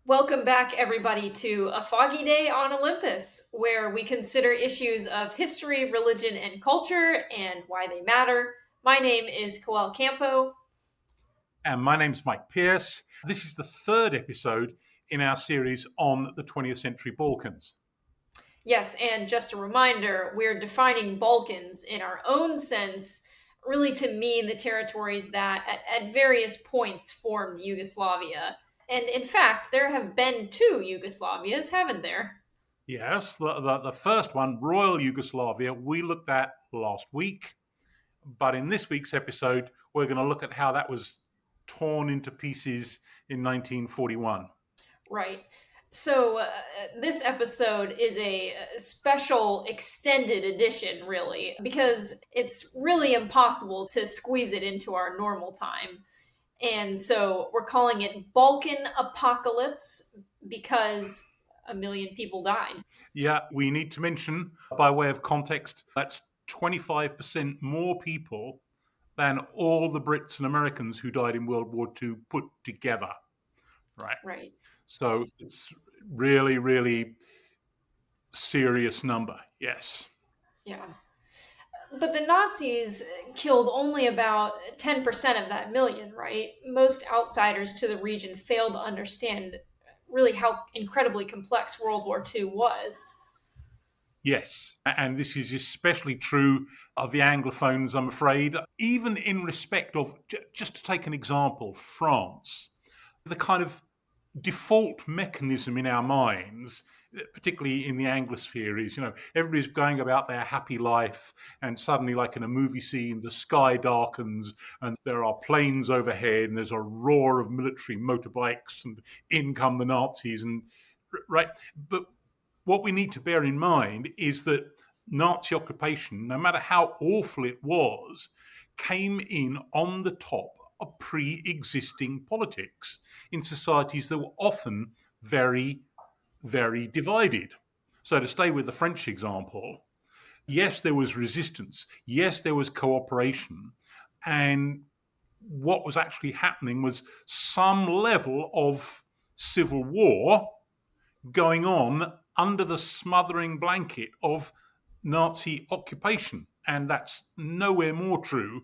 Welcome back, everybody, to A Foggy Day on Olympus, where we consider issues of history, religion, and culture and why they matter. My name is Coel Campo. And my name's Mike Pierce. This is the third episode in our series on the 20th century Balkans. Yes, and just a reminder, we're defining Balkans in our own sense, really to mean the territories that at various points formed Yugoslavia. And in fact, there have been two Yugoslavias, haven't there? Yes, the first one, Royal Yugoslavia, we looked at last week. But in this week's episode, we're going to look at how that was torn into pieces in 1941. Right. So this episode is a special extended edition, really, because it's really impossible to squeeze it into our normal time. And so we're calling it Balkan Apocalypse because a million people died. Yeah, we need to mention, by way of context, that's 25% more people than all the Brits and Americans who died in World War II put together. Right. Right. So it's really, really serious number. Yes. Yeah. But the Nazis killed only about 10% of that million, right? Most outsiders to the region failed to understand really how incredibly complex World War II was. Yes. And this is especially true of the Anglophones, I'm afraid. Even in respect of, just to take an example, France, the kind of default mechanism in our minds, particularly in the Anglosphere, is, everybody's going about their happy life, and suddenly, like in a movie scene, the sky darkens and there are planes overhead and there's a roar of military motorbikes and in come the Nazis. And right. But what we need to bear in mind is that Nazi occupation, no matter how awful it was, came in on the top of pre-existing politics in societies that were often very, very divided. So to stay with the French example, yes, there was resistance. Yes, there was cooperation. And what was actually happening was some level of civil war going on under the smothering blanket of Nazi occupation. And that's nowhere more true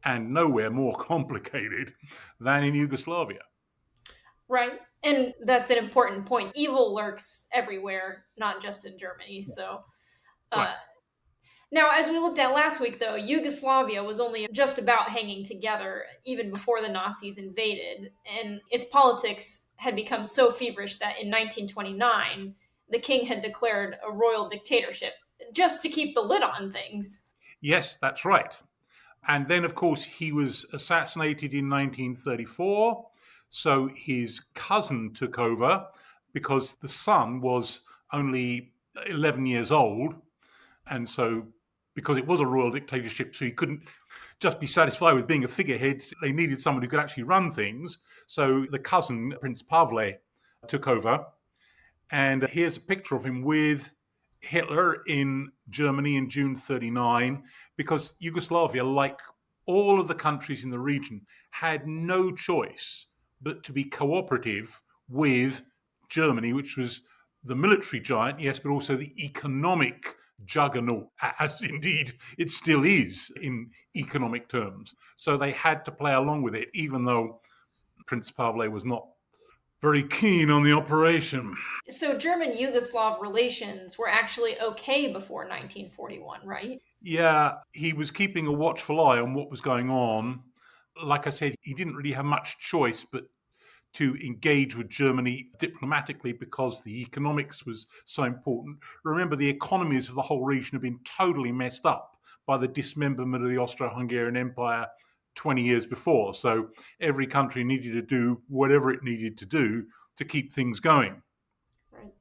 and nowhere more complicated than in Yugoslavia. Right. And that's an important point. Evil lurks everywhere, not just in Germany. So, Right. uh, now, as we looked at last week, though, Yugoslavia was only just about hanging together even before the Nazis invaded. And its politics had become so feverish that in 1929, the king had declared a royal dictatorship just to keep the lid on things. Yes, that's right. And then, of course, he was assassinated in 1934. So his cousin took over because the son was only 11 years old. And so, because it was a royal dictatorship, so he couldn't just be satisfied with being a figurehead. They needed someone who could actually run things. So the cousin, Prince Pavle, took over. And here's a picture of him with Hitler in Germany in June 1939, because Yugoslavia, like all of the countries in the region, had no choice but to be cooperative with Germany, which was the military giant, yes, but also the economic juggernaut, as indeed it still is in economic terms. So they had to play along with it, even though Prince Pavle was not very keen on the operation. So, German Yugoslav relations were actually okay before 1941, right? Yeah, he was keeping a watchful eye on what was going on. Like I said, he didn't really have much choice but to engage with Germany diplomatically because the economics was so important. Remember, the economies of the whole region have been totally messed up by the dismemberment of the Austro-Hungarian Empire 20 years before. So every country needed to do whatever it needed to do to keep things going. Right.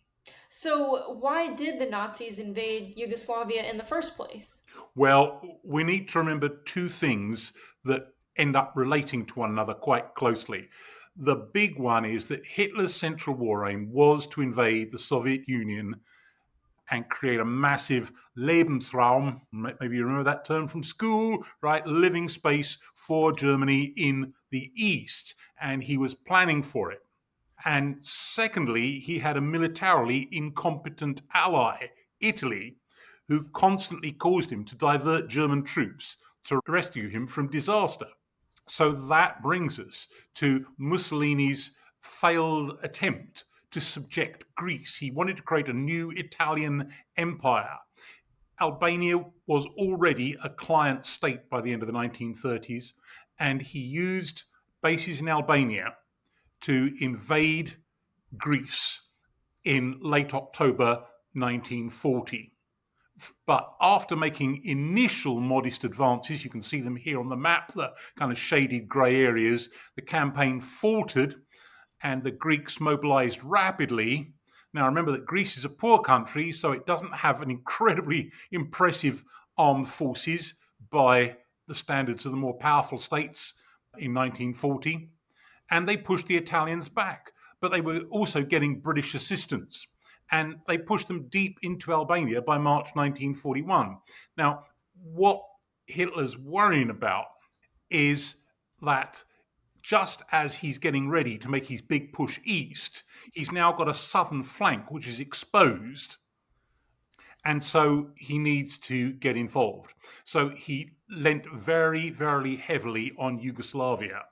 So, why did the Nazis invade Yugoslavia in the first place? Well, we need to remember two things that end up relating to one another quite closely. The big one is that Hitler's central war aim was to invade the Soviet Union and create a massive Lebensraum, maybe you remember that term from school, right? Living space for Germany in the East. And he was planning for it. And secondly, he had a militarily incompetent ally, Italy, who constantly caused him to divert German troops to rescue him from disaster. So that brings us to Mussolini's failed attempt to subject Greece. He wanted to create a new Italian empire. Albania was already a client state by the end of the 1930s, and he used bases in Albania to invade Greece in late October 1940. But after making initial modest advances, you can see them here on the map, the kind of shaded grey areas, the campaign faltered and the Greeks mobilized rapidly. Now, remember that Greece is a poor country, so it doesn't have an incredibly impressive armed forces by the standards of the more powerful states in 1940. And they pushed the Italians back, but they were also getting British assistance. And they pushed them deep into Albania by March 1941. Now, what Hitler's worrying about is that just as he's getting ready to make his big push east, he's now got a southern flank which is exposed. And so he needs to get involved. So he lent very, very heavily on Yugoslavia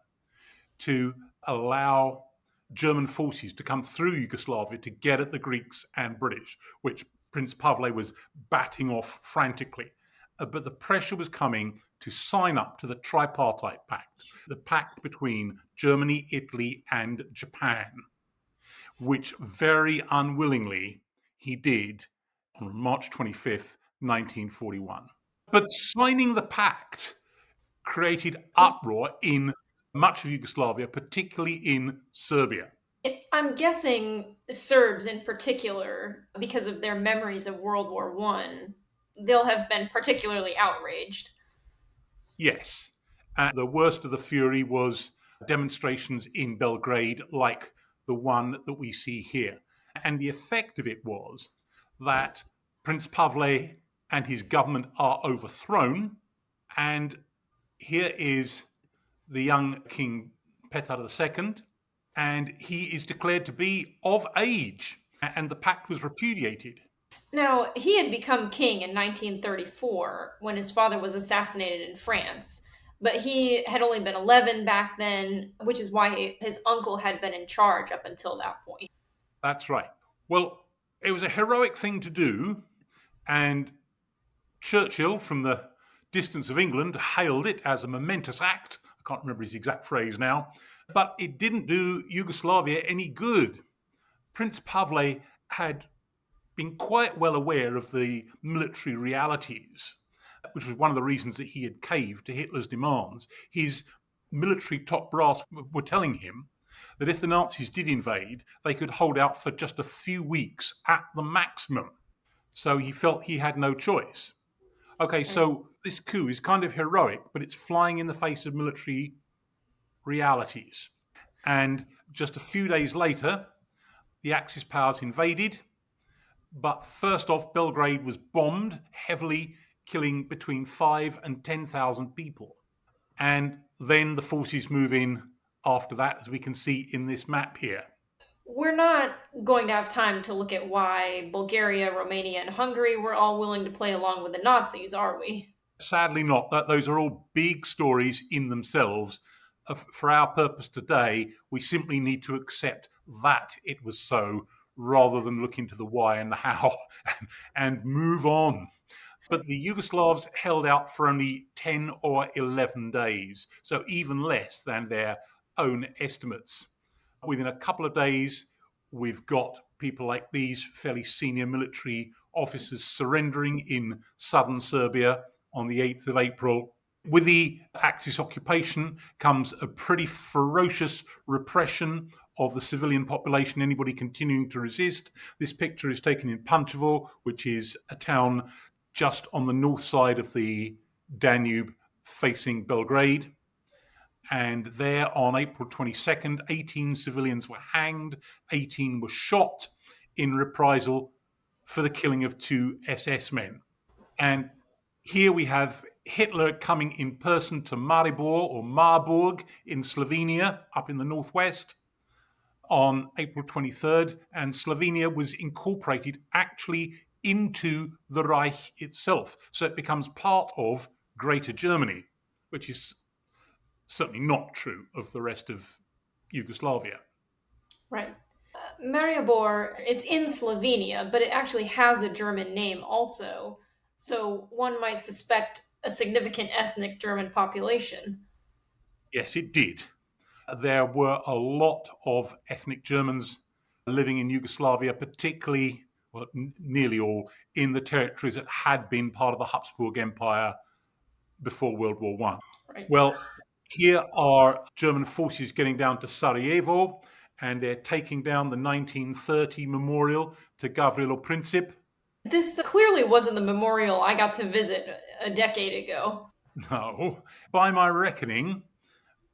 to allow German forces to come through Yugoslavia to get at the Greeks and British, which Prince Pavle was batting off frantically. But the pressure was coming to sign up to the tripartite pact, the pact between Germany, Italy, and Japan, which very unwillingly he did on March 25th, 1941. But signing the pact created uproar in much of Yugoslavia, particularly in Serbia. I'm guessing Serbs in particular, because of their memories of World War One, they'll have been particularly outraged. Yes. And the worst of the fury was demonstrations in Belgrade, like the one that we see here. And the effect of it was that Prince Pavle and his government are overthrown. And here is the young King Petar II, and he is declared to be of age, and the pact was repudiated. Now, he had become king in 1934 when his father was assassinated in France, but he had only been 11 back then, which is why his uncle had been in charge up until that point. That's right. Well, it was a heroic thing to do, and Churchill, from the distance of England, hailed it as a momentous act. I can't remember his exact phrase now, but it didn't do Yugoslavia any good. Prince Pavle had been quite well aware of the military realities, which was one of the reasons that he had caved to Hitler's demands. His military top brass were telling him that if the Nazis did invade, they could hold out for just a few weeks at the maximum. So he felt he had no choice. Okay, so this coup is kind of heroic, but it's flying in the face of military realities. And just a few days later, the Axis powers invaded. But first off, Belgrade was bombed heavily, killing between 5,000 and 10,000 people. And then the forces move in after that, as we can see in this map here. We're not going to have time to look at why Bulgaria, Romania, and Hungary were all willing to play along with the Nazis, are we? Sadly not. Those are all big stories in themselves. For our purpose today, we simply need to accept that it was so, rather than look into the why and the how and move on. But the Yugoslavs held out for only 10 or 11 days, so even less than their own estimates. Within a couple of days, we've got people like these fairly senior military officers surrendering in southern Serbia on the 8th of April. With the Axis occupation comes a pretty ferocious repression of the civilian population, anybody continuing to resist. This picture is taken in Pančevo, which is a town just on the north side of the Danube facing Belgrade. And there on April 22nd, 18 civilians were hanged, 18 were shot in reprisal for the killing of 2 SS men. And here we have Hitler coming in person to Maribor or Marburg in Slovenia, up in the northwest, on April 23rd, and Slovenia was incorporated actually into the Reich itself. So it becomes part of Greater Germany, which is certainly not true of the rest of Yugoslavia. Right. Maribor, it's in Slovenia, but it actually has a German name also. So one might suspect a significant ethnic German population. Yes, it did. There were a lot of ethnic Germans living in Yugoslavia, particularly, well, nearly all, in the territories that had been part of the Habsburg Empire before World War One. Right. Well, here are German forces getting down to Sarajevo, and they're taking down the 1930 memorial to Gavrilo Princip. This clearly wasn't the memorial I got to visit a decade ago. No, by my reckoning,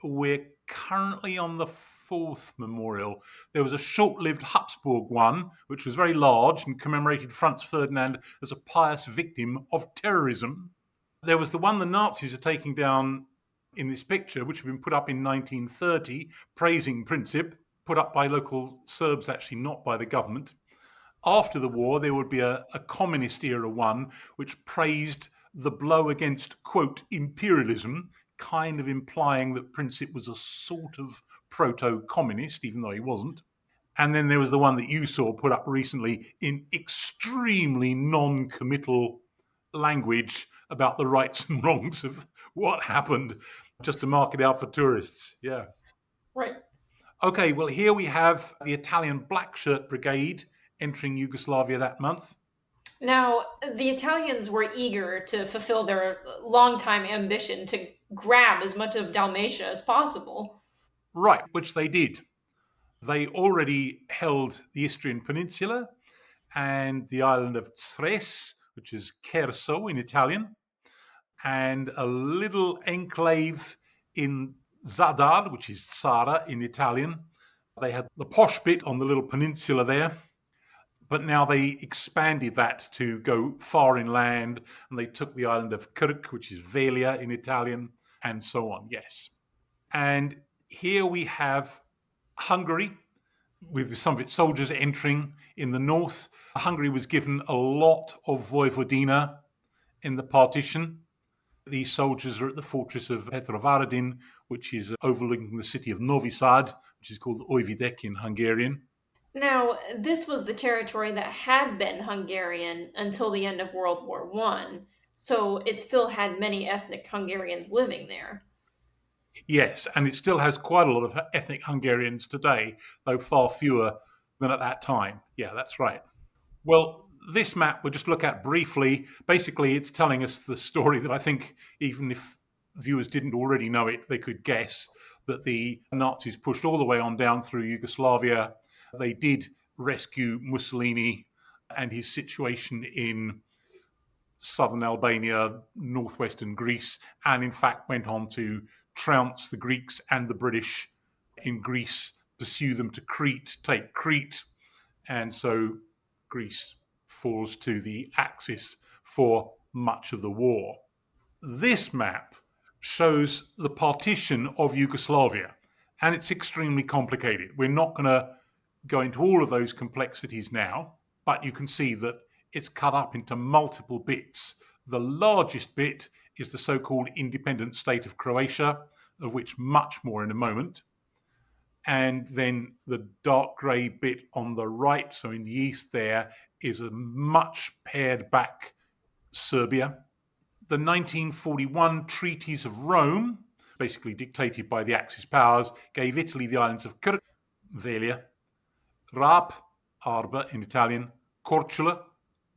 we're currently on the fourth memorial. There was a short-lived Habsburg one, which was very large and commemorated Franz Ferdinand as a pious victim of terrorism. There was the one the Nazis are taking down in this picture, which had been put up in 1930, praising Princip, put up by local Serbs, actually, not by the government. After the war, there would be a communist era one, which praised the blow against, quote, imperialism, kind of implying that Princip was a sort of proto-communist, even though he wasn't. And then there was the one that you saw put up recently in extremely non-committal language about the rights and wrongs of what happened, just to mark it out for tourists. Yeah. Right. Okay, well, here we have the Italian Black Shirt Brigade entering Yugoslavia that month. Now, the Italians were eager to fulfill their longtime ambition to grab as much of Dalmatia as possible. Right, which they did. They already held the Istrian Peninsula and the island of Tres, which is Cherso in Italian, and a little enclave in Zadar, which is Zara in Italian. They had the posh bit on the little peninsula there, but now they expanded that to go far inland, and they took the island of Krk, which is Velia in Italian, and so on, yes. And here we have Hungary, with some of its soldiers entering in the north. Hungary was given a lot of Vojvodina in the partition. These soldiers are at the fortress of Petrovaradin, which is overlooking the city of Novi Sad, which is called Oividek in Hungarian. Now, this was the territory that had been Hungarian until the end of World War I, so it still had many ethnic Hungarians living there. Yes, and it still has quite a lot of ethnic Hungarians today, though far fewer than at that time. Yeah, that's right. Well, this map we'll just look at briefly. Basically, it's telling us the story that I think even if viewers didn't already know it, they could guess that the Nazis pushed all the way on down through Yugoslavia. They did rescue Mussolini and his situation in southern Albania, northwestern Greece, and in fact went on to trounce the Greeks and the British in Greece, pursue them to Crete, take Crete, and so Greece falls to the Axis for much of the war. This map shows the partition of Yugoslavia, and it's extremely complicated. We're not going to go into all of those complexities now, but you can see that it's cut up into multiple bits. The largest bit is the so-called independent state of Croatia, of which much more in a moment. And then the dark grey bit on the right, so in the east there, is a much pared back Serbia. The 1941 Treaties of Rome, basically dictated by the Axis powers, gave Italy the islands of Krk, Velia, Rab, Arba in Italian, Korčula,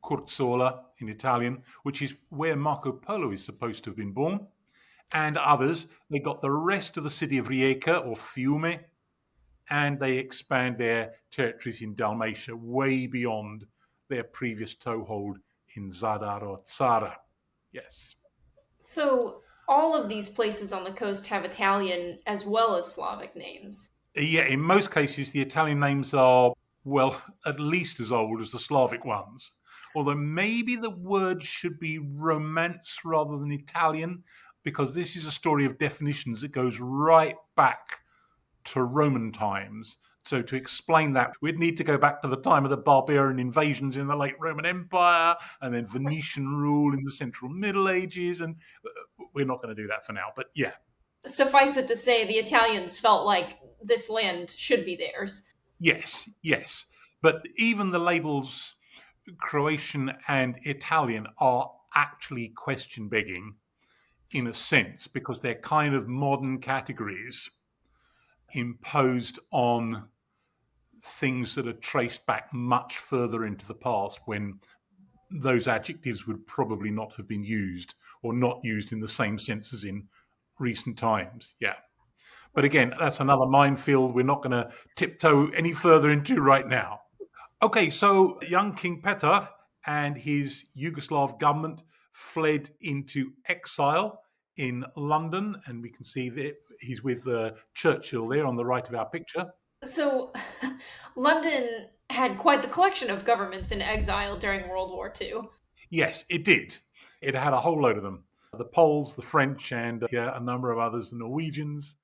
Kurzola in Italian, which is where Marco Polo is supposed to have been born, and others. They got the rest of the city of Rijeka or Fiume, and they expand their territories in Dalmatia way beyond their previous toehold in Zadar or Tsara. Yes. So, all of these places on the coast have Italian as well as Slavic names. Yeah, in most cases, the Italian names are, well, at least as old as the Slavic ones. Although maybe the word should be Romance rather than Italian, because this is a story of definitions that goes right back to Roman times, So to explain that, we'd need to go back to the time of the barbarian invasions in the late Roman Empire and then Venetian rule in the Central Middle Ages. And we're not going to do that for now. But yeah. Suffice it to say, the Italians felt like this land should be theirs. Yes, yes. But even the labels Croatian and Italian are actually question begging in a sense, because they're kind of modern categories imposed on things that are traced back much further into the past, when those adjectives would probably not have been used, or not used in the same sense as in recent times. Yeah. But again, that's another minefield we're not going to tiptoe any further into right now. Okay, so young King Petar and his Yugoslav government fled into exile in London, and we can see that he's with Churchill there on the right of our picture. So, London had quite the collection of governments in exile during World War II. Yes, it did. It had a whole load of them. The Poles, the French, and a number of others, the Norwegians.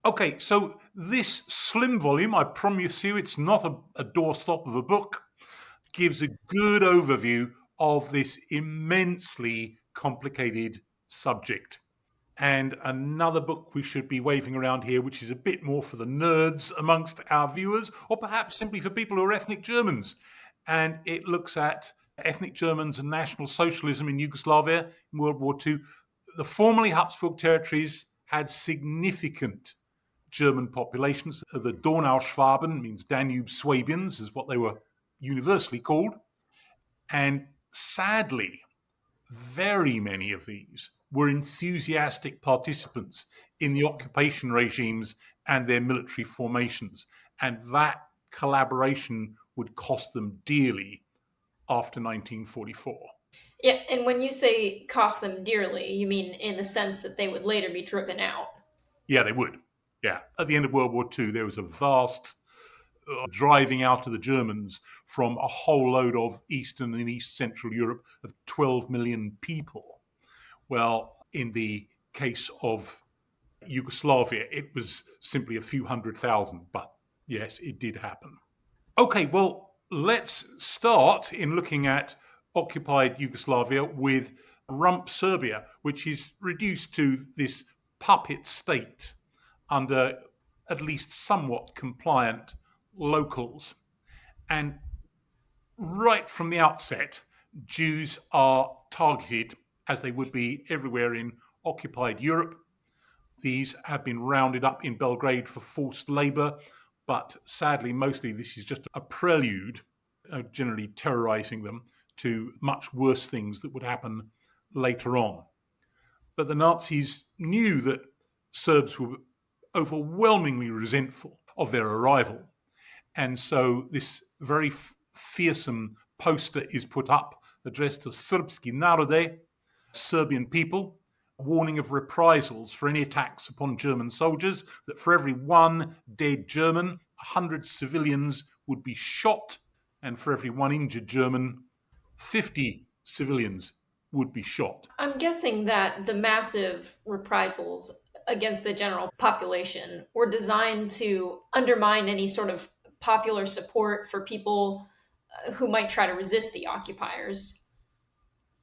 Okay, so this slim volume, I promise you, it's not a doorstop of a book, gives a good overview of this immensely complicated subject. And another book we should be waving around here, which is a bit more for the nerds amongst our viewers, or perhaps simply for people who are ethnic Germans. And it looks at ethnic Germans and National Socialism in Yugoslavia in World War II. The formerly Habsburg territories had significant German populations. The Donauschwaben, means Danube Swabians, is what they were universally called. And sadly, very many of these were enthusiastic participants in the occupation regimes and their military formations. And that collaboration would cost them dearly after 1944. Yeah, and when you say cost them dearly, you mean in the sense that they would later be driven out. Yeah, they would. Yeah. At the end of World War II, there was a vast driving out of the Germans from a whole load of Eastern and East Central Europe of 12 million people. Well, in the case of Yugoslavia, it was simply a few 100,000, but yes, it did happen. Okay, well, let's start in looking at occupied Yugoslavia with rump Serbia, which is reduced to this puppet state under at least somewhat compliant locals. And right from the outset, Jews are targeted, as they would be everywhere in occupied Europe. These have been rounded up in Belgrade for forced labor, but sadly, mostly this is just a prelude, generally terrorizing them, to much worse things that would happen later on. But the Nazis knew that Serbs were overwhelmingly resentful of their arrival. And so this very fearsome poster is put up addressed to Srpski narode, Serbian people, warning of reprisals for any attacks upon German soldiers, that for every one dead German, 100 civilians would be shot, and for every one injured German, 50 civilians would be shot. I'm guessing that the massive reprisals against the general population were designed to undermine any sort of popular support for people who might try to resist the occupiers.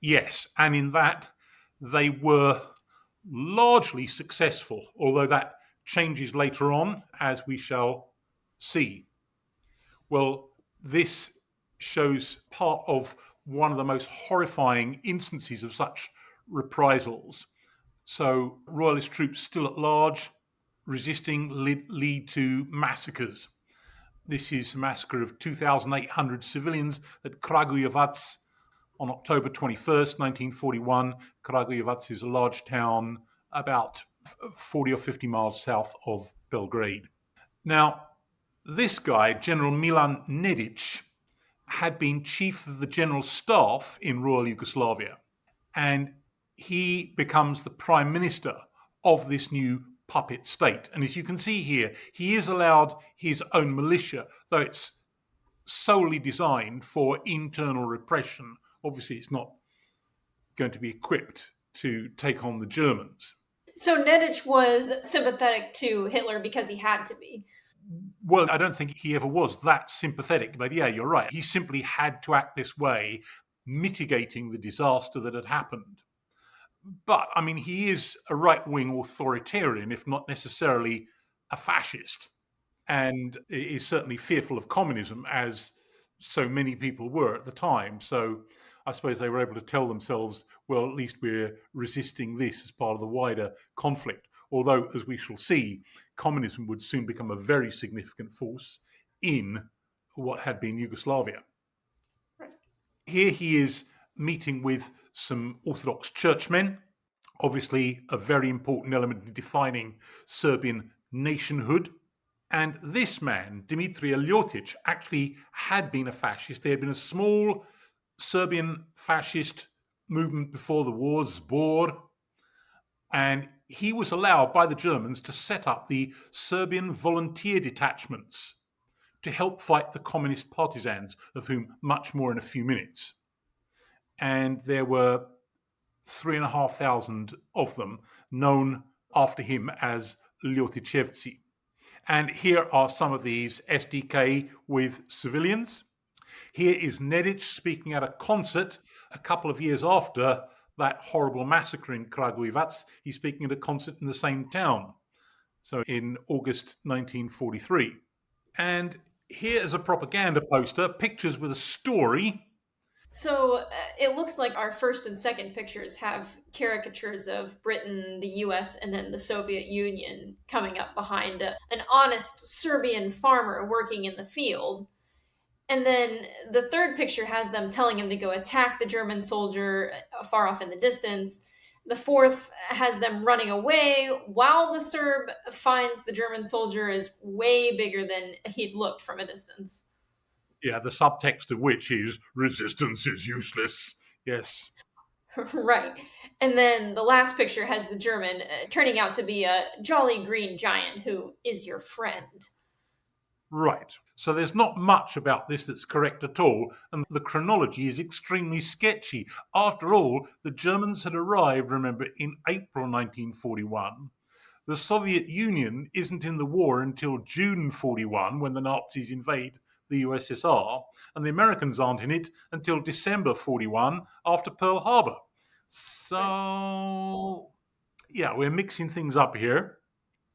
Yes, and in that they were largely successful, although that changes later on, as we shall see. Well, this shows part of one of the most horrifying instances of such reprisals. So royalist troops still at large, resisting lead to massacres. This is a massacre of 2,800 civilians at Kragujevac on October 21st, 1941. Kragujevac is a large town about 40 or 50 miles south of Belgrade. Now, this guy, General Milan Nedic, had been chief of the general staff in Royal Yugoslavia, and he becomes the prime minister of this new puppet state. And as you can see here, he is allowed his own militia, though it's solely designed for internal repression. Obviously, it's not going to be equipped to take on the Germans. So Nedic was sympathetic to Hitler because he had to be. Well, I don't think he ever was that sympathetic, but yeah, you're right. He simply had to act this way, mitigating the disaster that had happened. But, I mean, he is a right wing authoritarian, if not necessarily a fascist, and is certainly fearful of communism, as so many people were at the time. So I suppose they were able to tell themselves, well, at least we're resisting this as part of the wider conflict. Although, as we shall see, communism would soon become a very significant force in what had been Yugoslavia. Here he is meeting with some Orthodox churchmen, obviously a very important element in defining Serbian nationhood. And this man, Dimitrije Ljotić, actually had been a fascist. There had been a small Serbian fascist movement before the war, Zbor, and he was allowed by the Germans to set up the Serbian volunteer detachments to help fight the communist partisans, of whom much more in a few minutes. And there were 3,500 of them, known after him as Ljotićevci. And here are some of these SDK with civilians. Here is Nedić speaking at a concert a couple of years after that horrible massacre in Kragujevac. He's speaking at a concert in the same town, so in August 1943. And here is a propaganda poster, pictures with a story. So it looks like our first and second pictures have caricatures of Britain, the US, and then the Soviet Union coming up behind an honest Serbian farmer working in the field. And then the third picture has them telling him to go attack the German soldier far off in the distance. The fourth has them running away while the Serb finds the German soldier is way bigger than he'd looked from a distance. Yeah, the subtext of which is resistance is useless. Yes. Right. And then the last picture has the German turning out to be a jolly green giant who is your friend. Right. So there's not much about this that's correct at all, and the chronology is extremely sketchy. After all, the Germans had arrived, remember, in April 1941. The Soviet Union isn't in the war until June 41, when the Nazis invade the USSR, and the Americans aren't in it until December 41 after Pearl Harbor. So, yeah, we're mixing things up here.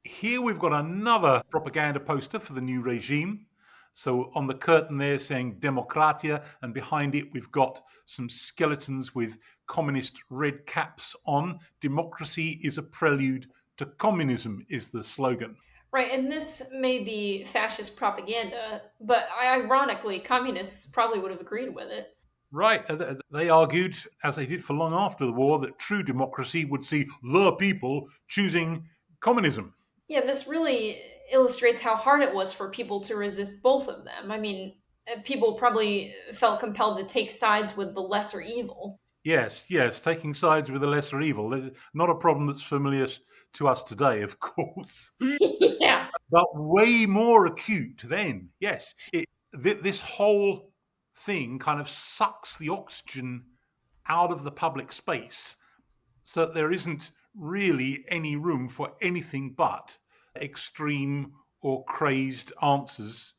Here we've got another propaganda poster for the new regime. So on the curtain there saying Demokratia, and behind it we've got some skeletons with communist red caps on. Democracy is a prelude to communism is the slogan. Right, and this may be fascist propaganda, but ironically, communists probably would have agreed with it. Right. They argued, as they did for long after the war, that true democracy would see the people choosing communism. Yeah, this really illustrates how hard it was for people to resist both of them. I mean, people probably felt compelled to take sides with the lesser evil. Yes, taking sides with the lesser evil. Not a problem that's familiar to us today, of course. Yeah. But way more acute then. Yes, this whole thing kind of sucks the oxygen out of the public space so that there isn't really any room for anything but extreme or crazed answers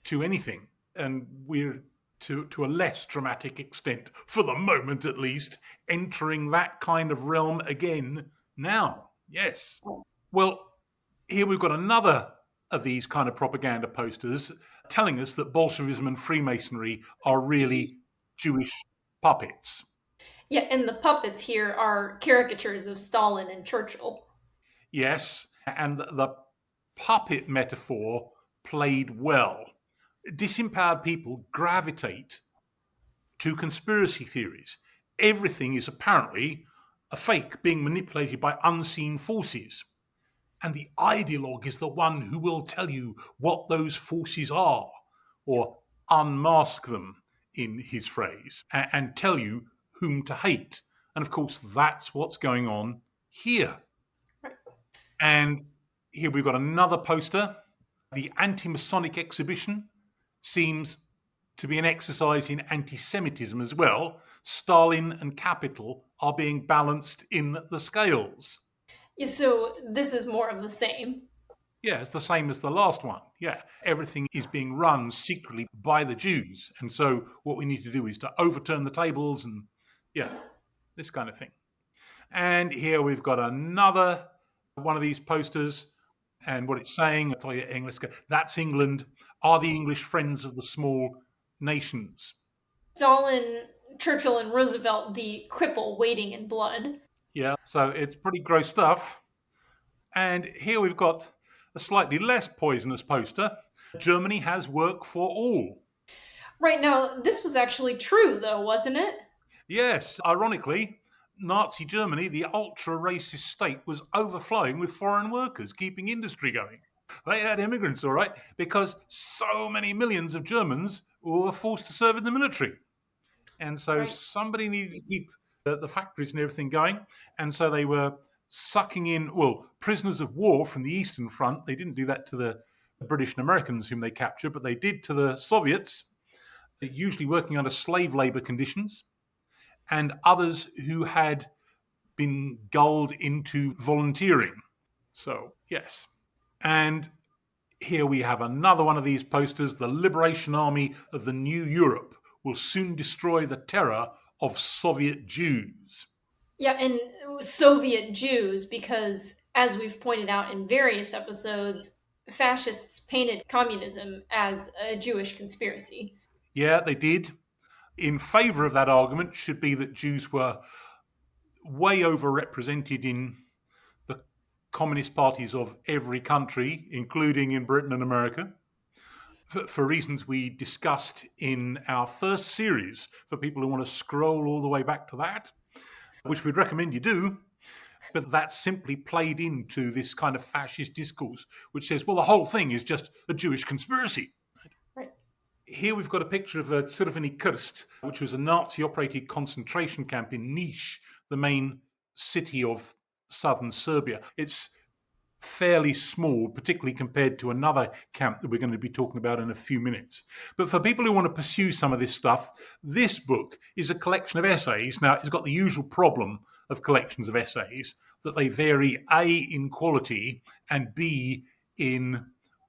to anything. And we're, to a less dramatic extent, for the moment at least, entering that kind of realm again now. Yes. Well, here we've got another of these kind of propaganda posters telling us that Bolshevism and Freemasonry are really Jewish puppets. Yeah, and the puppets here are caricatures of Stalin and Churchill. Yes, and the puppet metaphor played well. Disempowered people gravitate to conspiracy theories. Everything is apparently a fake being manipulated by unseen forces. And the ideologue is the one who will tell you what those forces are, or unmask them, in his phrase, and tell you whom to hate. And of course, that's what's going on here. And here we've got another poster. The anti-Masonic exhibition seems to be an exercise in anti-Semitism as well. Stalin and capital are being balanced in the scales. Yeah, so this is more of the same. Yeah, it's the same as the last one. Yeah, everything is being run secretly by the Jews. And so what we need to do is to overturn the tables and, yeah, this kind of thing. And here we've got another one of these posters. And what it's saying, I'll tell you English, that's England. Are the English friends of the small nations? Stalin, Churchill, and Roosevelt, the cripple waiting in blood. Yeah, so it's pretty gross stuff. And here we've got a slightly less poisonous poster. Germany has work for all. Right now, this was actually true, though, wasn't it? Yes, ironically, Nazi Germany, the ultra racist state, was overflowing with foreign workers, keeping industry going. They had immigrants, all right, because so many millions of Germans were forced to serve in the military. And so somebody needed to keep the factories and everything going. And so they were sucking in, well, prisoners of war from the Eastern Front. They didn't do that to the British and Americans whom they captured, but they did to the Soviets, usually working under slave labor conditions, and others who had been gulled into volunteering. So, yes. And here we have another one of these posters. The Liberation Army of the New Europe will soon destroy the terror of Soviet Jews. Yeah, and Soviet Jews, because as we've pointed out in various episodes, fascists painted communism as a Jewish conspiracy. Yeah, they did. In favor of that argument should be that Jews were way overrepresented in the communist parties of every country, including in Britain and America, for reasons we discussed in our first series, for people who want to scroll all the way back to that, which we'd recommend you do. But that simply played into this kind of fascist discourse, which says, well, the whole thing is just a Jewish conspiracy. Right. Here we've got a picture of a Crveni Krst, which was a Nazi-operated concentration camp in Niš, the main city of southern Serbia. It's fairly small, particularly compared to another camp that we're going to be talking about in a few minutes. But for people who want to pursue some of this stuff, this book is a collection of essays. Now, it's got the usual problem of collections of essays, that they vary A, in quality, and B, in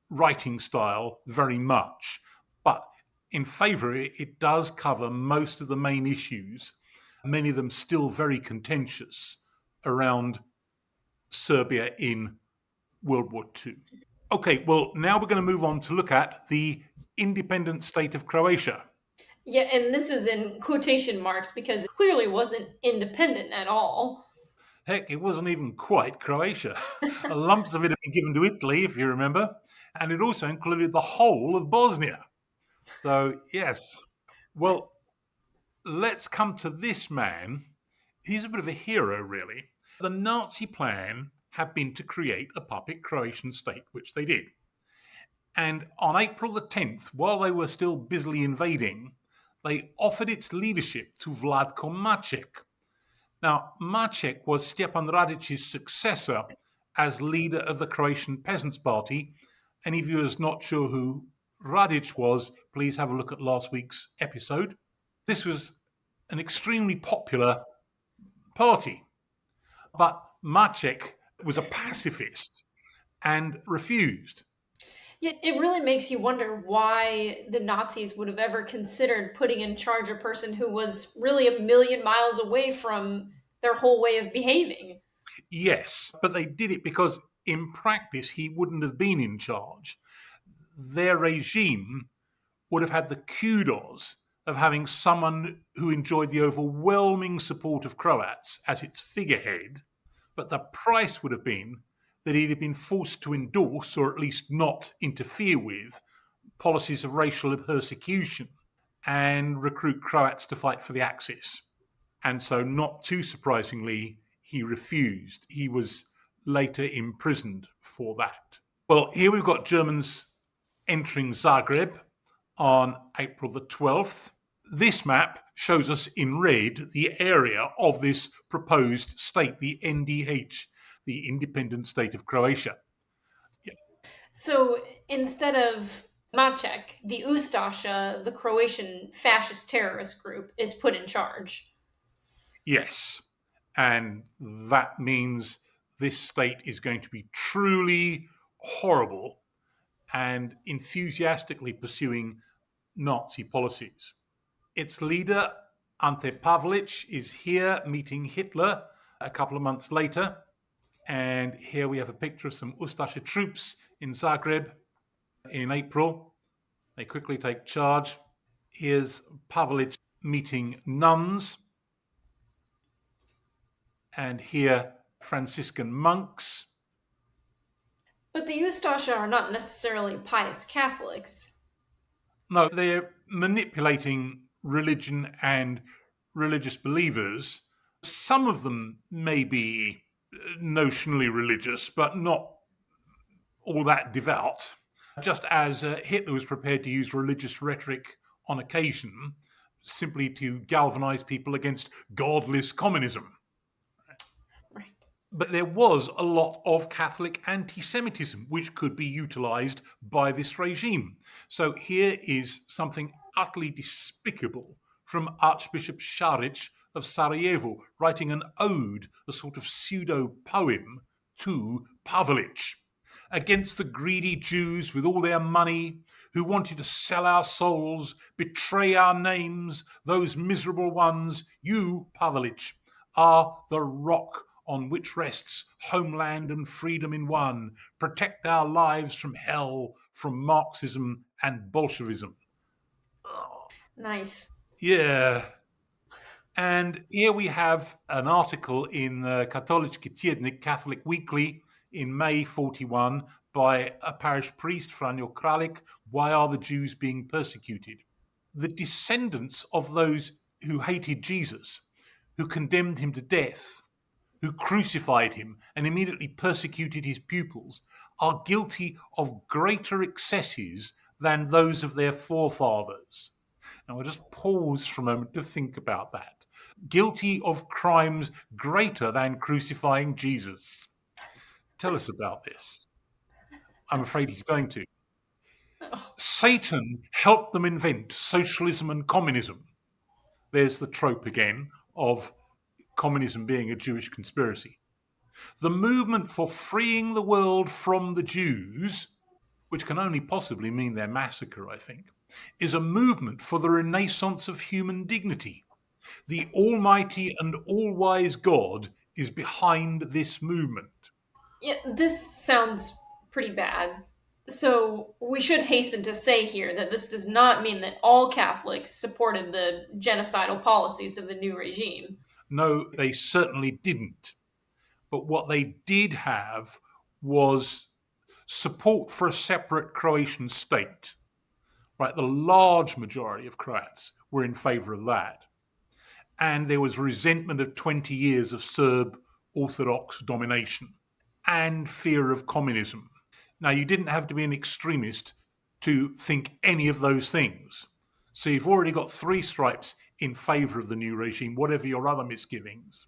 writing style very much. But in favour, it does cover most of the main issues, many of them still very contentious, around Serbia in World War II. Okay, well, now we're going to move on to look at the independent state of Croatia. Yeah, and this is in quotation marks because it clearly wasn't independent at all. Heck, it wasn't even quite Croatia. Lumps of it had been given to Italy, if you remember, and it also included the whole of Bosnia. So, yes. Well, let's come to this man. He's a bit of a hero, really. The Nazi plan had been to create a puppet Croatian state, which they did. And on April the 10th, while they were still busily invading, they offered its leadership to Vlatko Maček. Now, Maček was Stjepan Radic's successor as leader of the Croatian Peasants' Party. Any viewers not sure who Radic was, please have a look at last week's episode. This was an extremely popular party, but Maček was a pacifist and refused. Yet it really makes you wonder why the Nazis would have ever considered putting in charge a person who was really a million miles away from their whole way of behaving. Yes, but they did it because in practice he wouldn't have been in charge. Their regime would have had the kudos of having someone who enjoyed the overwhelming support of Croats as its figurehead, but the price would have been that he'd have been forced to endorse, or at least not interfere with, policies of racial persecution and recruit Croats to fight for the Axis. And so, not too surprisingly, he refused. He was later imprisoned for that. Well, here we've got Germans entering Zagreb on April the 12th. This map shows us in red the area of this proposed state, the NDH, the independent state of Croatia. Yeah. So instead of Maček, the Ustasha, the Croatian fascist terrorist group, is put in charge. Yes, and that means this state is going to be truly horrible and enthusiastically pursuing Nazi policies. Its leader, Ante Pavelic, is here meeting Hitler a couple of months later. And here we have a picture of some Ustaša troops in Zagreb in April. They quickly take charge. Here's Pavelic meeting nuns. And here, Franciscan monks. But the Ustasha are not necessarily pious Catholics. No, they're manipulating religion and religious believers. Some of them may be notionally religious, but not all that devout. Just as Hitler was prepared to use religious rhetoric on occasion simply to galvanize people against godless communism. Right. But there was a lot of Catholic anti-Semitism, which could be utilized by this regime. So here is something utterly despicable from Archbishop Šarić of Sarajevo, writing an ode, a sort of pseudo-poem, to Pavelic, against the greedy Jews with all their money, who wanted to sell our souls, betray our names, those miserable ones. You, Pavelic, are the rock on which rests homeland and freedom in one. Protect our lives from hell, from Marxism and Bolshevism. Nice. Yeah. And here we have an article in the Katolicki Tjednik, Catholic Weekly, in May 41 by a parish priest, Franjo Kralik. Why are the Jews being persecuted? The descendants of those who hated Jesus, who condemned him to death, who crucified him and immediately persecuted his pupils, are guilty of greater excesses than those of their forefathers. Now, I'll just pause for a moment to think about that. Guilty of crimes greater than crucifying Jesus. Tell us about this. I'm afraid he's going to. Satan helped them invent socialism and communism. There's the trope again of communism being a Jewish conspiracy. The movement for freeing the world from the Jews, which can only possibly mean their massacre, I think, is a movement for the renaissance of human dignity. The almighty and all-wise God is behind this movement. Yeah, this sounds pretty bad. So we should hasten to say here that this does not mean that all Catholics supported the genocidal policies of the new regime. No, they certainly didn't. But what they did have was support for a separate Croatian state. Right, the large majority of Croats were in favor of that. And there was resentment of 20 years of Serb Orthodox domination and fear of communism. Now, you didn't have to be an extremist to think any of those things. So you've already got 3 stripes in favor of the new regime, whatever your other misgivings.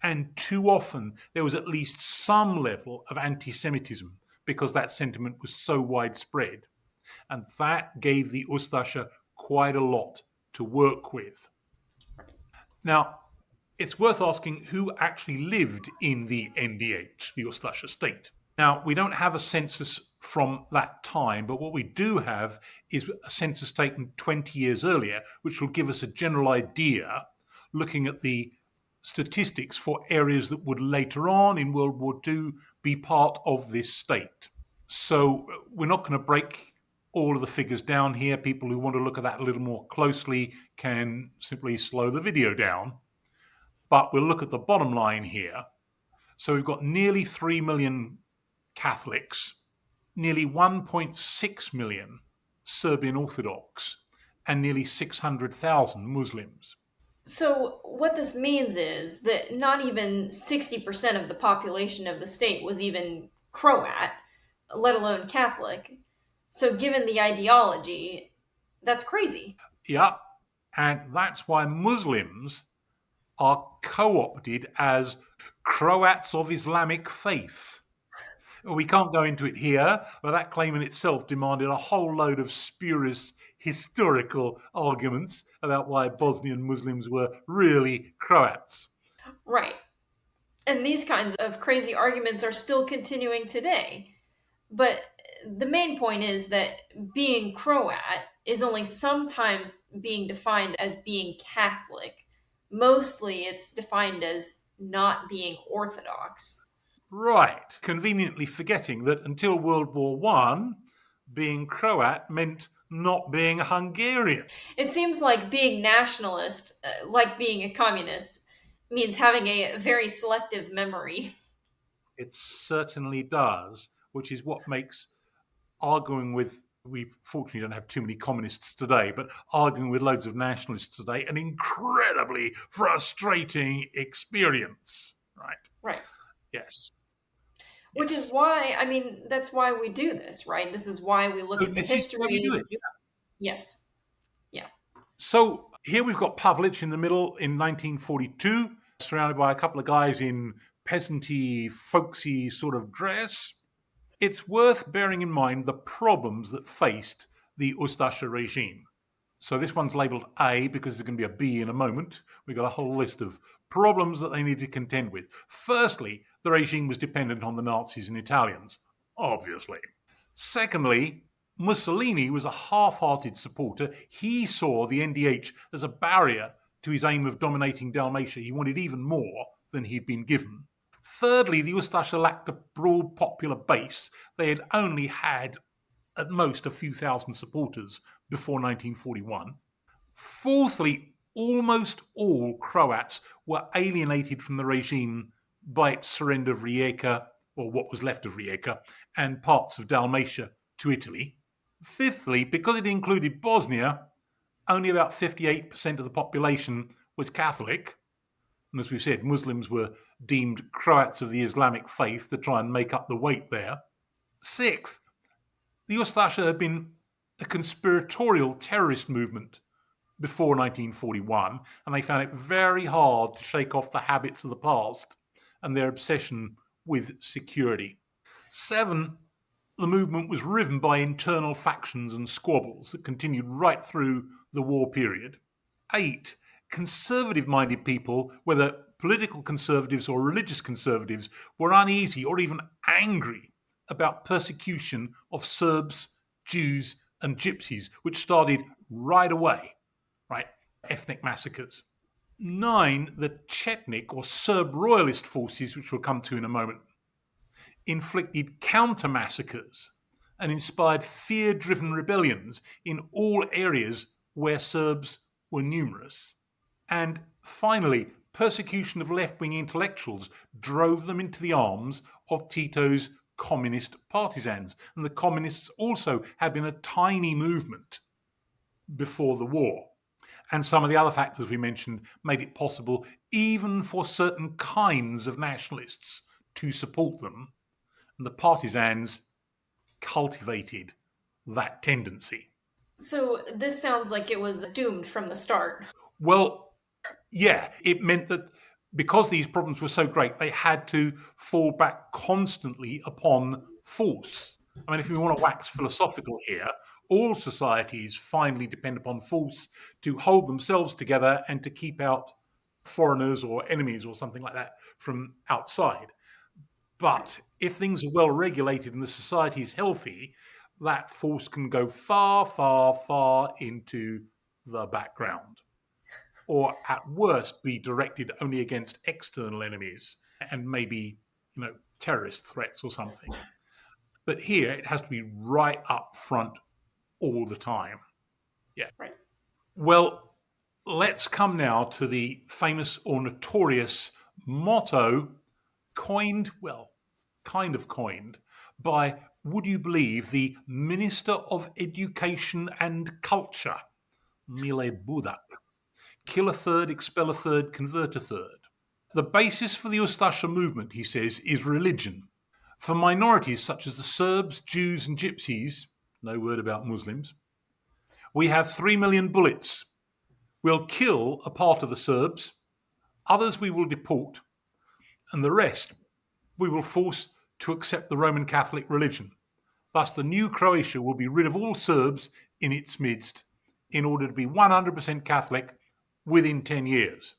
And too often there was at least some level of anti-Semitism because that sentiment was so widespread. And that gave the Ustasha quite a lot to work with. Now, it's worth asking who actually lived in the NDH, the Ustasha state. Now, we don't have a census from that time, but what we do have is a census taken 20 years earlier, which will give us a general idea, looking at the statistics for areas that would later on in World War II be part of this state. So we're not going to break all of the figures down here. People who want to look at that a little more closely can simply slow the video down. But we'll look at the bottom line here. So we've got nearly 3 million Catholics, nearly 1.6 million Serbian Orthodox, and nearly 600,000 Muslims. So what this means is that not even 60% of the population of the state was even Croat, let alone Catholic. So given the ideology, that's crazy. Yeah, and that's why Muslims are co-opted as Croats of Islamic faith. We can't go into it here, but that claim in itself demanded a whole load of spurious historical arguments about why Bosnian Muslims were really Croats. Right. And these kinds of crazy arguments are still continuing today. But the main point is that being Croat is only sometimes being defined as being Catholic. Mostly it's defined as not being Orthodox. Right, conveniently forgetting that until World War One, being Croat meant not being a Hungarian. It seems like being nationalist, like being a communist, means having a very selective memory. It certainly does, which is what makes arguing with, we fortunately don't have too many communists today, but arguing with loads of nationalists today, an incredibly frustrating experience. Right? Right. Yes. Which is Yes. why, I mean, that's why we do this, right? This is why we look So at the this is why we do history. it. Yeah. Yes. Yeah. So here we've got Pavlich in the middle in 1942, surrounded by a couple of guys in peasanty, folksy sort of dress. It's worth bearing in mind the problems that faced the Ustasha regime. So this one's labelled A because there's going to be a B in a moment. We've got a whole list of problems that they need to contend with. Firstly, the regime was dependent on the Nazis and Italians, obviously. Secondly, Mussolini was a half-hearted supporter. He saw the NDH as a barrier to his aim of dominating Dalmatia. He wanted even more than he'd been given. Thirdly, the Ustasha lacked a broad popular base. They had only had at most a few thousand supporters before 1941. Fourthly, almost all Croats were alienated from the regime by its surrender of Rijeka, or what was left of Rijeka, and parts of Dalmatia to Italy. Fifthly, because it included Bosnia, only about 58% of the population was Catholic. And as we've said, Muslims were deemed Croats of the Islamic faith to try and make up the weight there. Sixth, the Ustasha had been a conspiratorial terrorist movement before 1941, and they found it very hard to shake off the habits of the past and their obsession with security. Seven, the movement was riven by internal factions and squabbles that continued right through the war period. Eight, conservative minded people, whether political conservatives or religious conservatives, were uneasy or even angry about persecution of Serbs, Jews, and Gypsies, which started right away, right? Ethnic massacres. Nine, the Chetnik or Serb royalist forces, which we'll come to in a moment, inflicted counter massacres and inspired fear driven rebellions in all areas where Serbs were numerous. And finally, persecution of left wing intellectuals drove them into the arms of Tito's communist partisans. And the communists also had been a tiny movement before the war. And some of the other factors we mentioned made it possible even for certain kinds of nationalists to support them. And the partisans cultivated that tendency. So this sounds like it was doomed from the start. Well, yeah, it meant that because these problems were so great, they had to fall back constantly upon force. I mean, if we want to wax philosophical here, all societies finally depend upon force to hold themselves together and to keep out foreigners or enemies or something like that from outside. But if things are well regulated and the society is healthy, that force can go far, far, far into the background, or at worst be directed only against external enemies and maybe, terrorist threats or something. But here it has to be right up front all the time. Yeah. Right. Well, let's come now to the famous or notorious motto coined, well, kind of coined by, would you believe, the Minister of Education and Culture, Mile Budak. Kill a third, expel a third, convert a third. The basis for the Ustasha movement, he says, is religion. For minorities such as the Serbs, Jews, and Gypsies, no word about Muslims, we have 3 million bullets. We'll kill a part of the Serbs, others we will deport, and the rest we will force to accept the Roman Catholic religion. Thus, the new Croatia will be rid of all Serbs in its midst in order to be 100% Catholic within 10 years.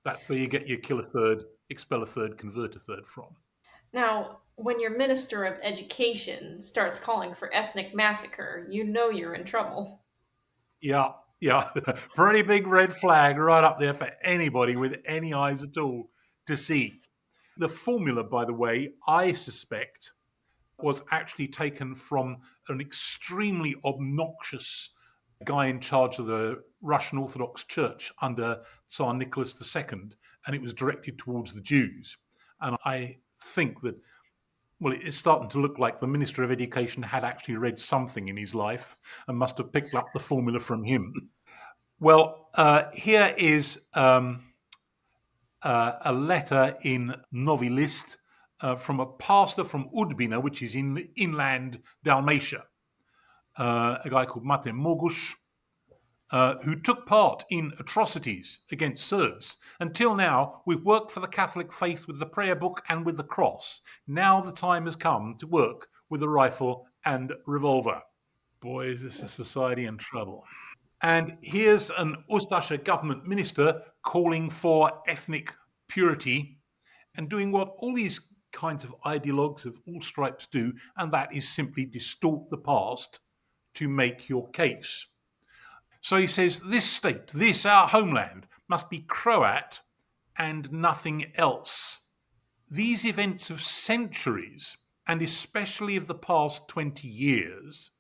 That's where you get your kill a third, expel a third, convert a third from. Now, When your Minister of Education starts calling for ethnic massacre, you know you're in trouble. Yeah, yeah. Pretty big red flag right up there for anybody with any eyes at all to see. The formula, by the way, I suspect was actually taken from an extremely obnoxious guy in charge of the Russian Orthodox Church under Tsar Nicholas II, and it was directed towards the Jews. And I think that, well, it's starting to look like the Minister of Education had actually read something in his life and must have picked up the formula from him. Well, here is a letter in Novi List from a pastor from Udbina, which is in inland Dalmatia, a guy called Mate Mogush, who took part in atrocities against Serbs. Until now, we've worked for the Catholic faith with the prayer book and with the cross. Now the time has come to work with a rifle and revolver. Boy, is this a society in trouble. And here's an Ustasha government minister calling for ethnic purity and doing what all these kinds of ideologues of all stripes do, and that is simply distort the past to make your case. So he says this state, this our homeland, must be Croat and nothing else. These events of centuries, and especially of the past 20 years,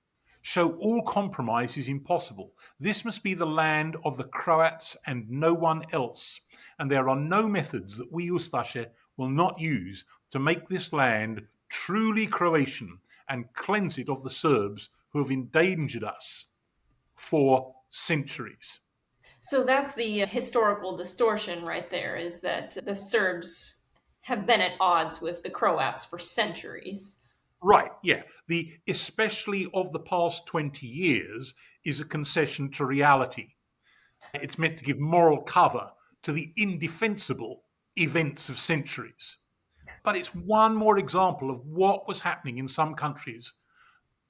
show all compromise is impossible. This must be the land of the Croats and no one else. And there are no methods that we Ustashe will not use to make this land truly Croatian and cleanse it of the Serbs who have endangered us for centuries. So that's the historical distortion right there, is that the Serbs have been at odds with the Croats for centuries. Right, yeah. The especially of the past 20 years is a concession to reality. It's meant to give moral cover to the indefensible events of centuries. But it's one more example of what was happening in some countries.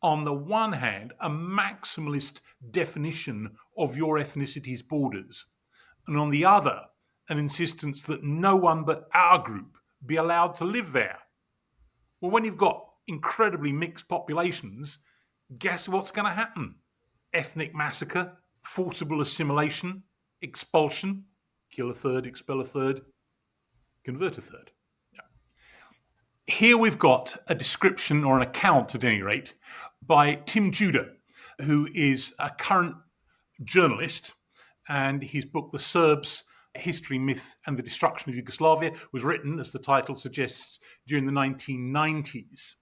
On the one hand, a maximalist definition of your ethnicity's borders, and on the other, an insistence that no one but our group be allowed to live there. Well, when you've got incredibly mixed populations, guess what's going to happen? Ethnic massacre, forcible assimilation, expulsion, kill a third, expel a third, convert a third. Here we've got a description, or an account at any rate, by Tim Judah, who is a current journalist, and his book, The Serbs, History, Myth, and the Destruction of Yugoslavia, was written, as the title suggests, during the 1990s.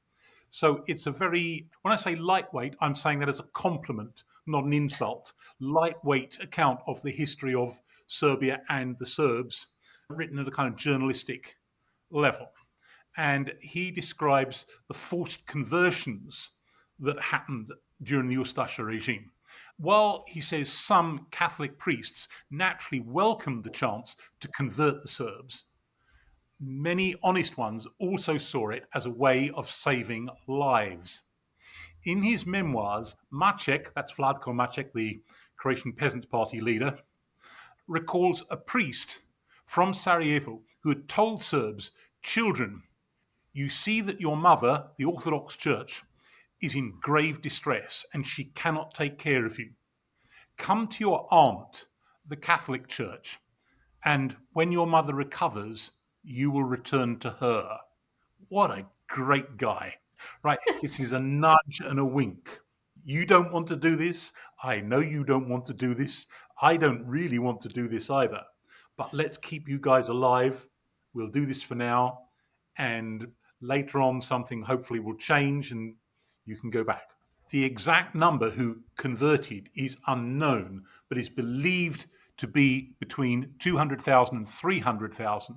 So it's a very, when I say lightweight, I'm saying that as a compliment, not an insult, lightweight account of the history of Serbia and the Serbs, written at a kind of journalistic level. And he describes the forced conversions that happened during the Ustasha regime. While he says some Catholic priests naturally welcomed the chance to convert the Serbs, many honest ones also saw it as a way of saving lives. In his memoirs, Maček, that's Vlatko Maček, the Croatian Peasants' Party leader, recalls a priest from Sarajevo who had told Serbs, children, you see that your mother, the Orthodox Church, is in grave distress and she cannot take care of you. Come to your aunt, the Catholic Church, and when your mother recovers, you will return to her. What a great guy. Right, this is a nudge and a wink. You don't want to do this. I know you don't want to do this. I don't really want to do this either. But let's keep you guys alive. We'll do this for now. And later on, something hopefully will change and you can go back. The exact number who converted is unknown, but is believed to be between 200,000 and 300,000.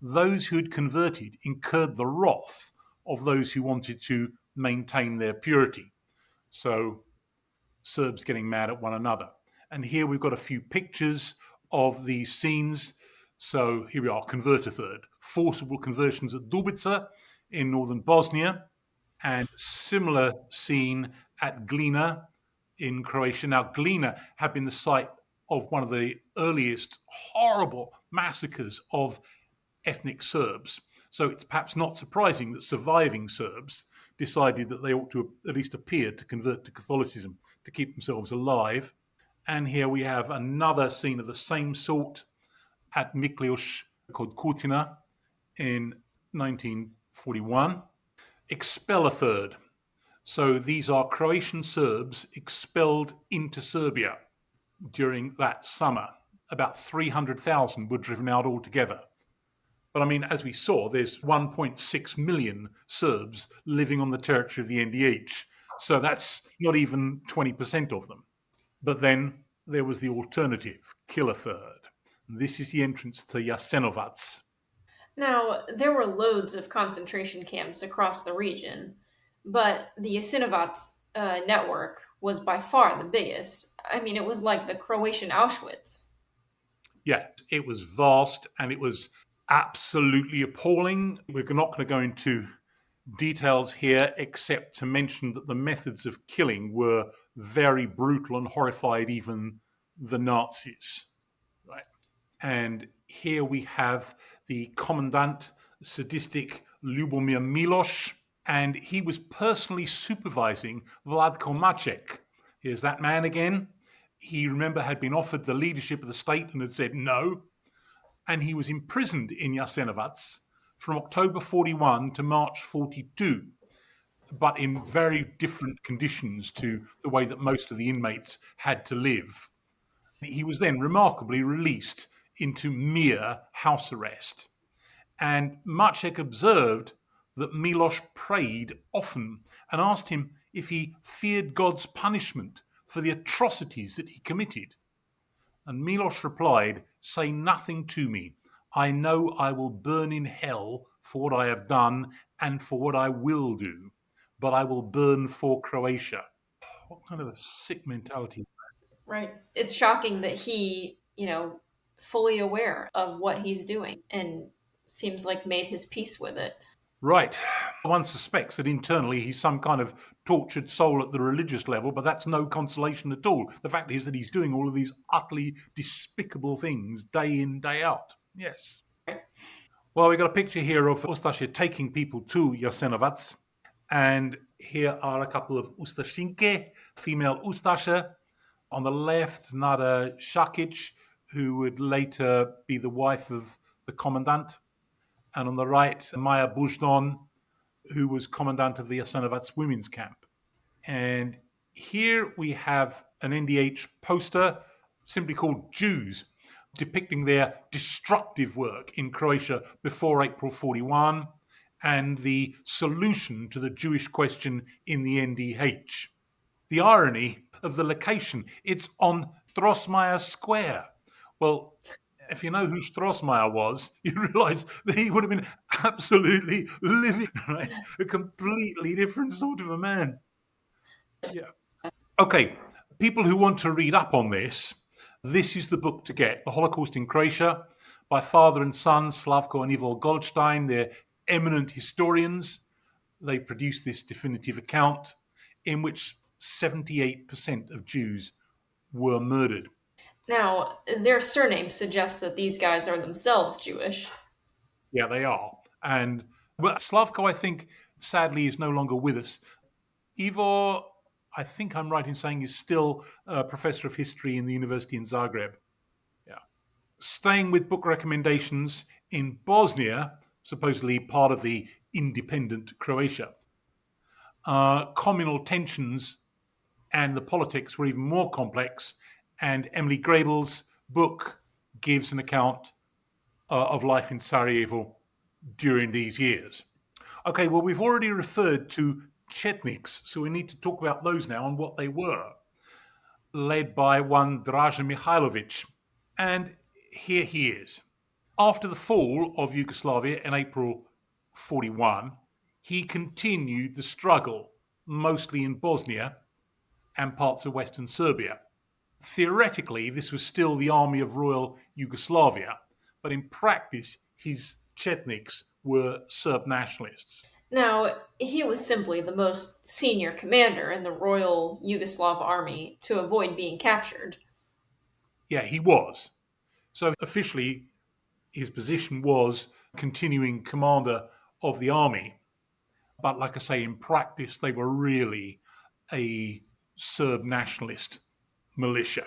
Those who had converted incurred the wrath of those who wanted to maintain their purity. So Serbs getting mad at one another. And here we've got a few pictures of these scenes. So here we are, convert a third. Forcible conversions at Dubica in northern Bosnia, and similar scene at Glina in Croatia. Now, Glina had been the site of one of the earliest horrible massacres of ethnic Serbs. So it's perhaps not surprising that surviving Serbs decided that they ought to at least appear to convert to Catholicism to keep themselves alive. And here we have another scene of the same sort at Mikljuš kod Kutina in 1941. Expel a third. So these are Croatian Serbs expelled into Serbia during that summer. About 300,000 were driven out altogether. But I mean, as we saw, there's 1.6 million Serbs living on the territory of the NDH. So that's not even 20% of them. But then there was the alternative, kill a third. This is the entrance to Jasenovac. Now, there were loads of concentration camps across the region, but the Jasenovac network was by far the biggest. I mean, it was like the Croatian Auschwitz. Yeah, it was vast and it was absolutely appalling. We're not going to go into details here except to mention that the methods of killing were very brutal and horrified even the Nazis. Right. And here we have the commandant, sadistic Ljubomir Miloš, and he was personally supervising Vlatko Maček. Here's that man again. He, remember, had been offered the leadership of the state and had said no. And he was imprisoned in Jasenovac from October 41 to March 42, but in very different conditions to the way that most of the inmates had to live. He was then remarkably released into mere house arrest. And Maček observed that Miloš prayed often and asked him if he feared God's punishment for the atrocities that he committed. And Miloš replied, "Say nothing to me. I know I will burn in hell for what I have done and for what I will do, but I will burn for Croatia." What kind of a sick mentality is that? Right. It's shocking that he, fully aware of what he's doing and seems like made his peace with it. Right. One suspects that internally he's some kind of tortured soul at the religious level, but that's no consolation at all. The fact is that he's doing all of these utterly despicable things day in, day out. Yes. Well, we've got a picture here of Ustasha taking people to Jasenovac, and here are a couple of Ustashinke, female Ustasha. On the left, Nada Shakic, who would later be the wife of the commandant. And on the right, Maya Bujdon, who was commandant of the Jasenovac women's camp. And here we have an NDH poster simply called Jews, depicting their destructive work in Croatia before April 41 and the solution to the Jewish question in the NDH. The irony of the location, it's on Strossmayer Square. Well, if you know who Strossmayer was, you realise that he would have been absolutely living, right? A completely different sort of a man. Yeah. Okay, people who want to read up on this is the book to get, The Holocaust in Croatia, by father and son, Slavko and Ivo Goldstein. They're eminent historians. They produced this definitive account in which 78% of Jews were murdered. Now, their surnames suggest that these guys are themselves Jewish. Yeah, they are. And Slavko, I think, sadly, is no longer with us. Ivo, I think I'm right in saying, is still a professor of history in the university in Zagreb. Yeah. Staying with book recommendations, in Bosnia, supposedly part of the independent Croatia, communal tensions and the politics were even more complex. And Emily Grable's book gives an account of life in Sarajevo during these years. Okay, well, we've already referred to Chetniks, so we need to talk about those now and what they were, led by one Draža Mihailovic. And here he is. After the fall of Yugoslavia in April 41, he continued the struggle, mostly in Bosnia and parts of Western Serbia. Theoretically, this was still the army of Royal Yugoslavia, but in practice, his Chetniks were Serb nationalists. Now, he was simply the most senior commander in the Royal Yugoslav Army to avoid being captured. Yeah, he was. So officially, his position was continuing commander of the army. But like I say, in practice, they were really a Serb nationalist militia.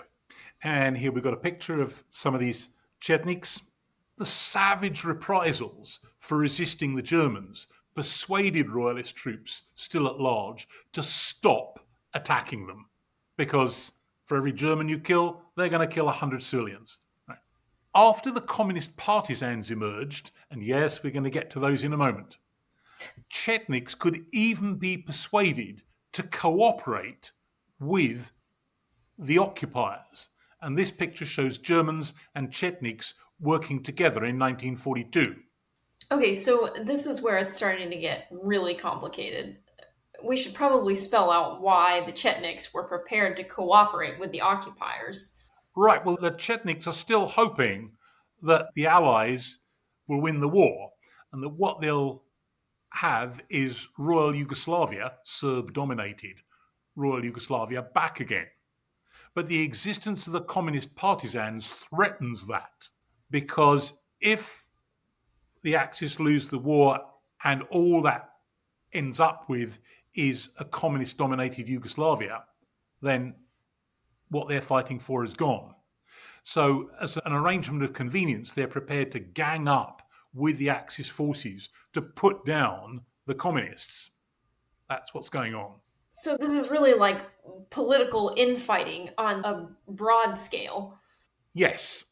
And here we've got a picture of some of these Chetniks. The savage reprisals for resisting the Germans persuaded royalist troops still at large to stop attacking them, because for every German you kill, they're going to kill 100 civilians. Right. After the communist partisans emerged, and yes, we're going to get to those in a moment, Chetniks could even be persuaded to cooperate with the occupiers. And this picture shows Germans and Chetniks working together in 1942. Okay, so this is where it's starting to get really complicated. We should probably spell out why the Chetniks were prepared to cooperate with the occupiers. Right, well, the Chetniks are still hoping that the Allies will win the war, and that what they'll have is Royal Yugoslavia, Serb-dominated Royal Yugoslavia, back again. But the existence of the communist partisans threatens that, because if the Axis lose the war and all that ends up with is a communist-dominated Yugoslavia, then what they're fighting for is gone. So as an arrangement of convenience, they're prepared to gang up with the Axis forces to put down the communists. That's what's going on. So this is really like political infighting on a broad scale. Yes.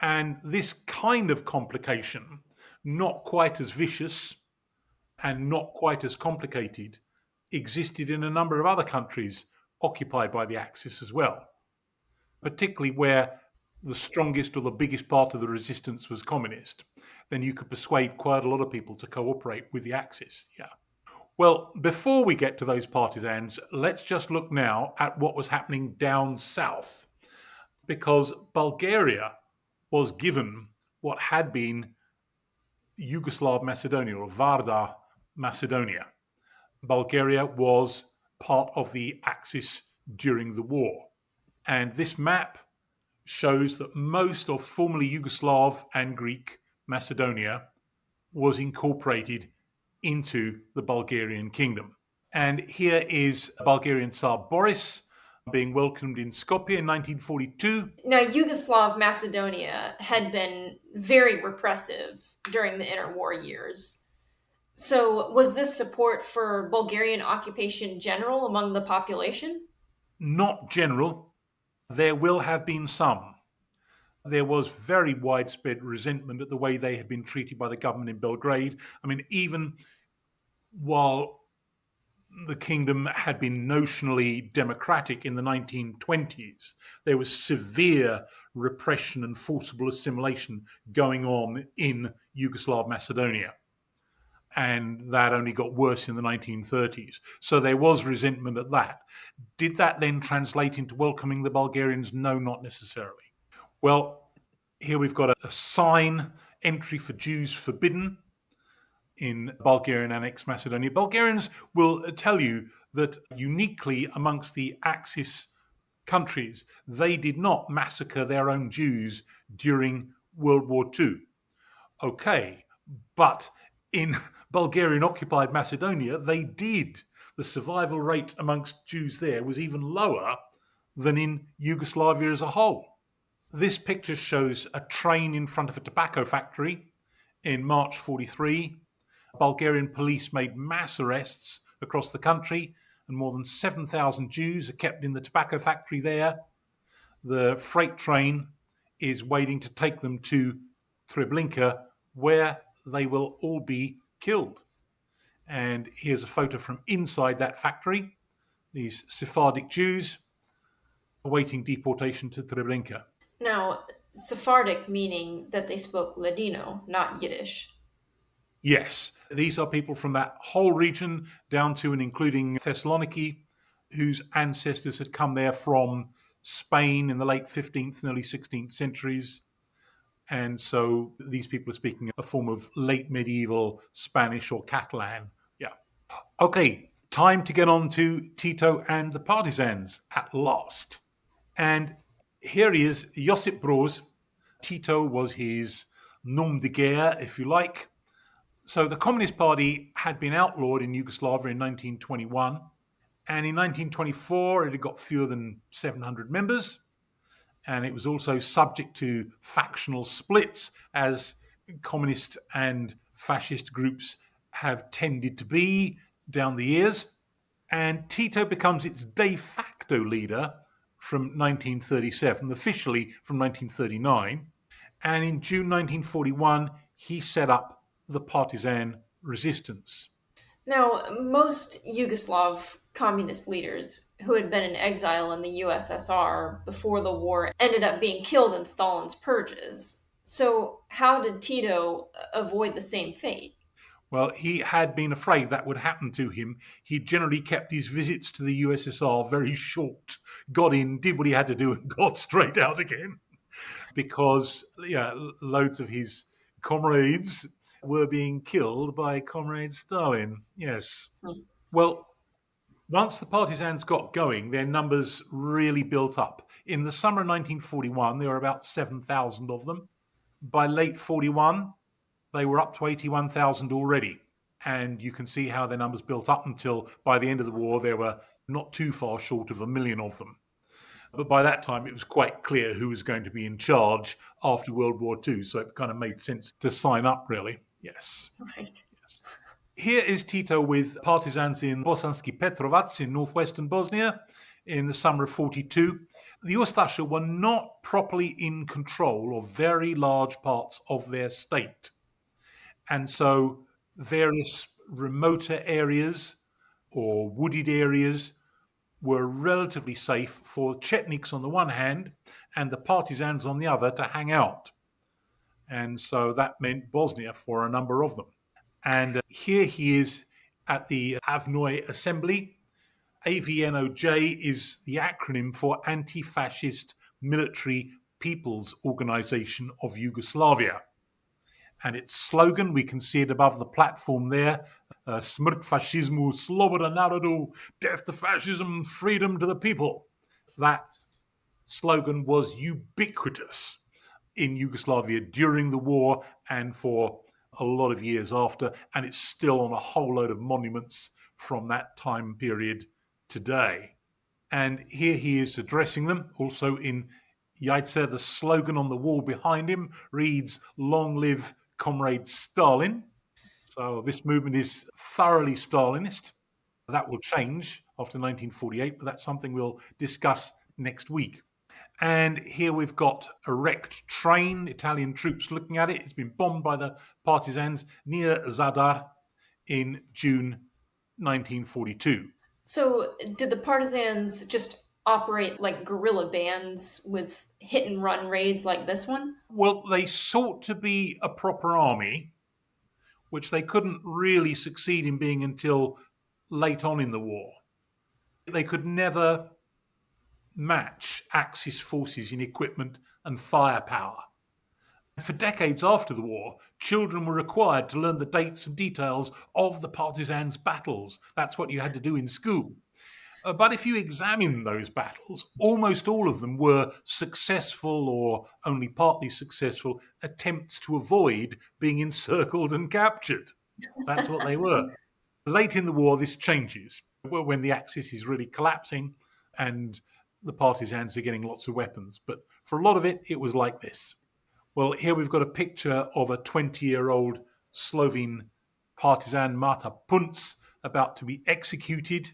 And this kind of complication, not quite as vicious and not quite as complicated, existed in a number of other countries occupied by the Axis as well, particularly where the strongest or the biggest part of the resistance was communist. Then you could persuade quite a lot of people to cooperate with the Axis. Yeah. Well, before we get to those partisans, let's just look now at what was happening down south, because Bulgaria was given what had been Yugoslav Macedonia, or Vardar Macedonia. Bulgaria was part of the Axis during the war. And this map shows that most of formerly Yugoslav and Greek Macedonia was incorporated into the Bulgarian kingdom. And here is Bulgarian Tsar Boris being welcomed in Skopje in 1942. Now, Yugoslav Macedonia had been very repressive during the interwar years. So, was this support for Bulgarian occupation general among the population? Not general. There will have been some. There was very widespread resentment at the way they had been treated by the government in Belgrade. I mean, even while the kingdom had been notionally democratic in the 1920s, there was severe repression and forcible assimilation going on in Yugoslav Macedonia. And that only got worse in the 1930s. So there was resentment at that. Did that then translate into welcoming the Bulgarians? No, not necessarily. Well, here we've got a sign, entry for Jews forbidden, in Bulgarian annexed Macedonia. Bulgarians will tell you that uniquely amongst the Axis countries, they did not massacre their own Jews during World War II. Okay, but in Bulgarian occupied Macedonia, they did. The survival rate amongst Jews there was even lower than in Yugoslavia as a whole. This picture shows a train in front of a tobacco factory in March 43. Bulgarian police made mass arrests across the country, and more than 7,000 Jews are kept in the tobacco factory there. The freight train is waiting to take them to Treblinka, where they will all be killed. And here's a photo from inside that factory. These Sephardic Jews awaiting deportation to Treblinka. Now, Sephardic meaning that they spoke Ladino, not Yiddish. Yes, these are people from that whole region down to and including Thessaloniki, whose ancestors had come there from Spain in the late 15th and early 16th centuries. And so these people are speaking a form of late medieval Spanish or Catalan. Yeah. Okay, time to get on to Tito and the Partisans at last. And here he is, Josip Broz. Tito was his nom de guerre, if you like. So the Communist Party had been outlawed in Yugoslavia in 1921, and in 1924 it had got fewer than 700 members, and it was also subject to factional splits, as communist and fascist groups have tended to be down the years. And Tito becomes its de facto leader from 1937, officially from 1939. And in June 1941, he set up the partisan resistance. Now, most Yugoslav communist leaders who had been in exile in the USSR before the war ended up being killed in Stalin's purges. So, how did Tito avoid the same fate? Well, he had been afraid that would happen to him. He generally kept his visits to the USSR very short, got in, did what he had to do, and got straight out again, because loads of his comrades were being killed by Comrade Stalin. Yes. Hmm. Well, once the partisans got going, their numbers really built up. In the summer of 1941, there were about 7,000 of them. By late 41, they were up to 81,000 already. And you can see how their numbers built up until by the end of the war, there were not too far short of 1 million of them. But by that time, it was quite clear who was going to be in charge after World War II. So it kind of made sense to sign up, really. Yes. Right. Yes. Here is Tito with partisans in Bosanski Petrovac in northwestern Bosnia in the summer of 42. The Ustaša were not properly in control of very large parts of their state. And so various remoter areas or wooded areas were relatively safe for Chetniks on the one hand and the partisans on the other to hang out. And so that meant Bosnia for a number of them. And here he is at the Avnoj Assembly. AVNOJ is the acronym for Anti-Fascist Military People's Organization of Yugoslavia. And its slogan, we can see it above the platform there, Smrt fascismu, sloboda narodu, death to fascism, freedom to the people. That slogan was ubiquitous in Yugoslavia during the war and for a lot of years after, and it's still on a whole load of monuments from that time period today. And here he is addressing them, also in Yaitse. The slogan on the wall behind him reads, "Long live Comrade Stalin." So this movement is thoroughly Stalinist. That will change after 1948, but that's something we'll discuss next week. And here we've got a wrecked train, Italian troops looking at it. It's been bombed by the partisans near Zadar in June 1942. So, did the partisans just operate like guerrilla bands with hit and run raids like this one? Well, they sought to be a proper army, which they couldn't really succeed in being until late on in the war. They could never match Axis forces in equipment and firepower. For decades after the war, children were required to learn the dates and details of the partisans' battles. That's what you had to do in school. But if you examine those battles, almost all of them were successful or only partly successful attempts to avoid being encircled and captured. That's what they were. Late in the war, this changes when the Axis is really collapsing and the partisans are getting lots of weapons. But for a lot of it, it was like this. Well, here we've got a picture of a 20-year-old Slovene partisan, Marta Punc, about to be executed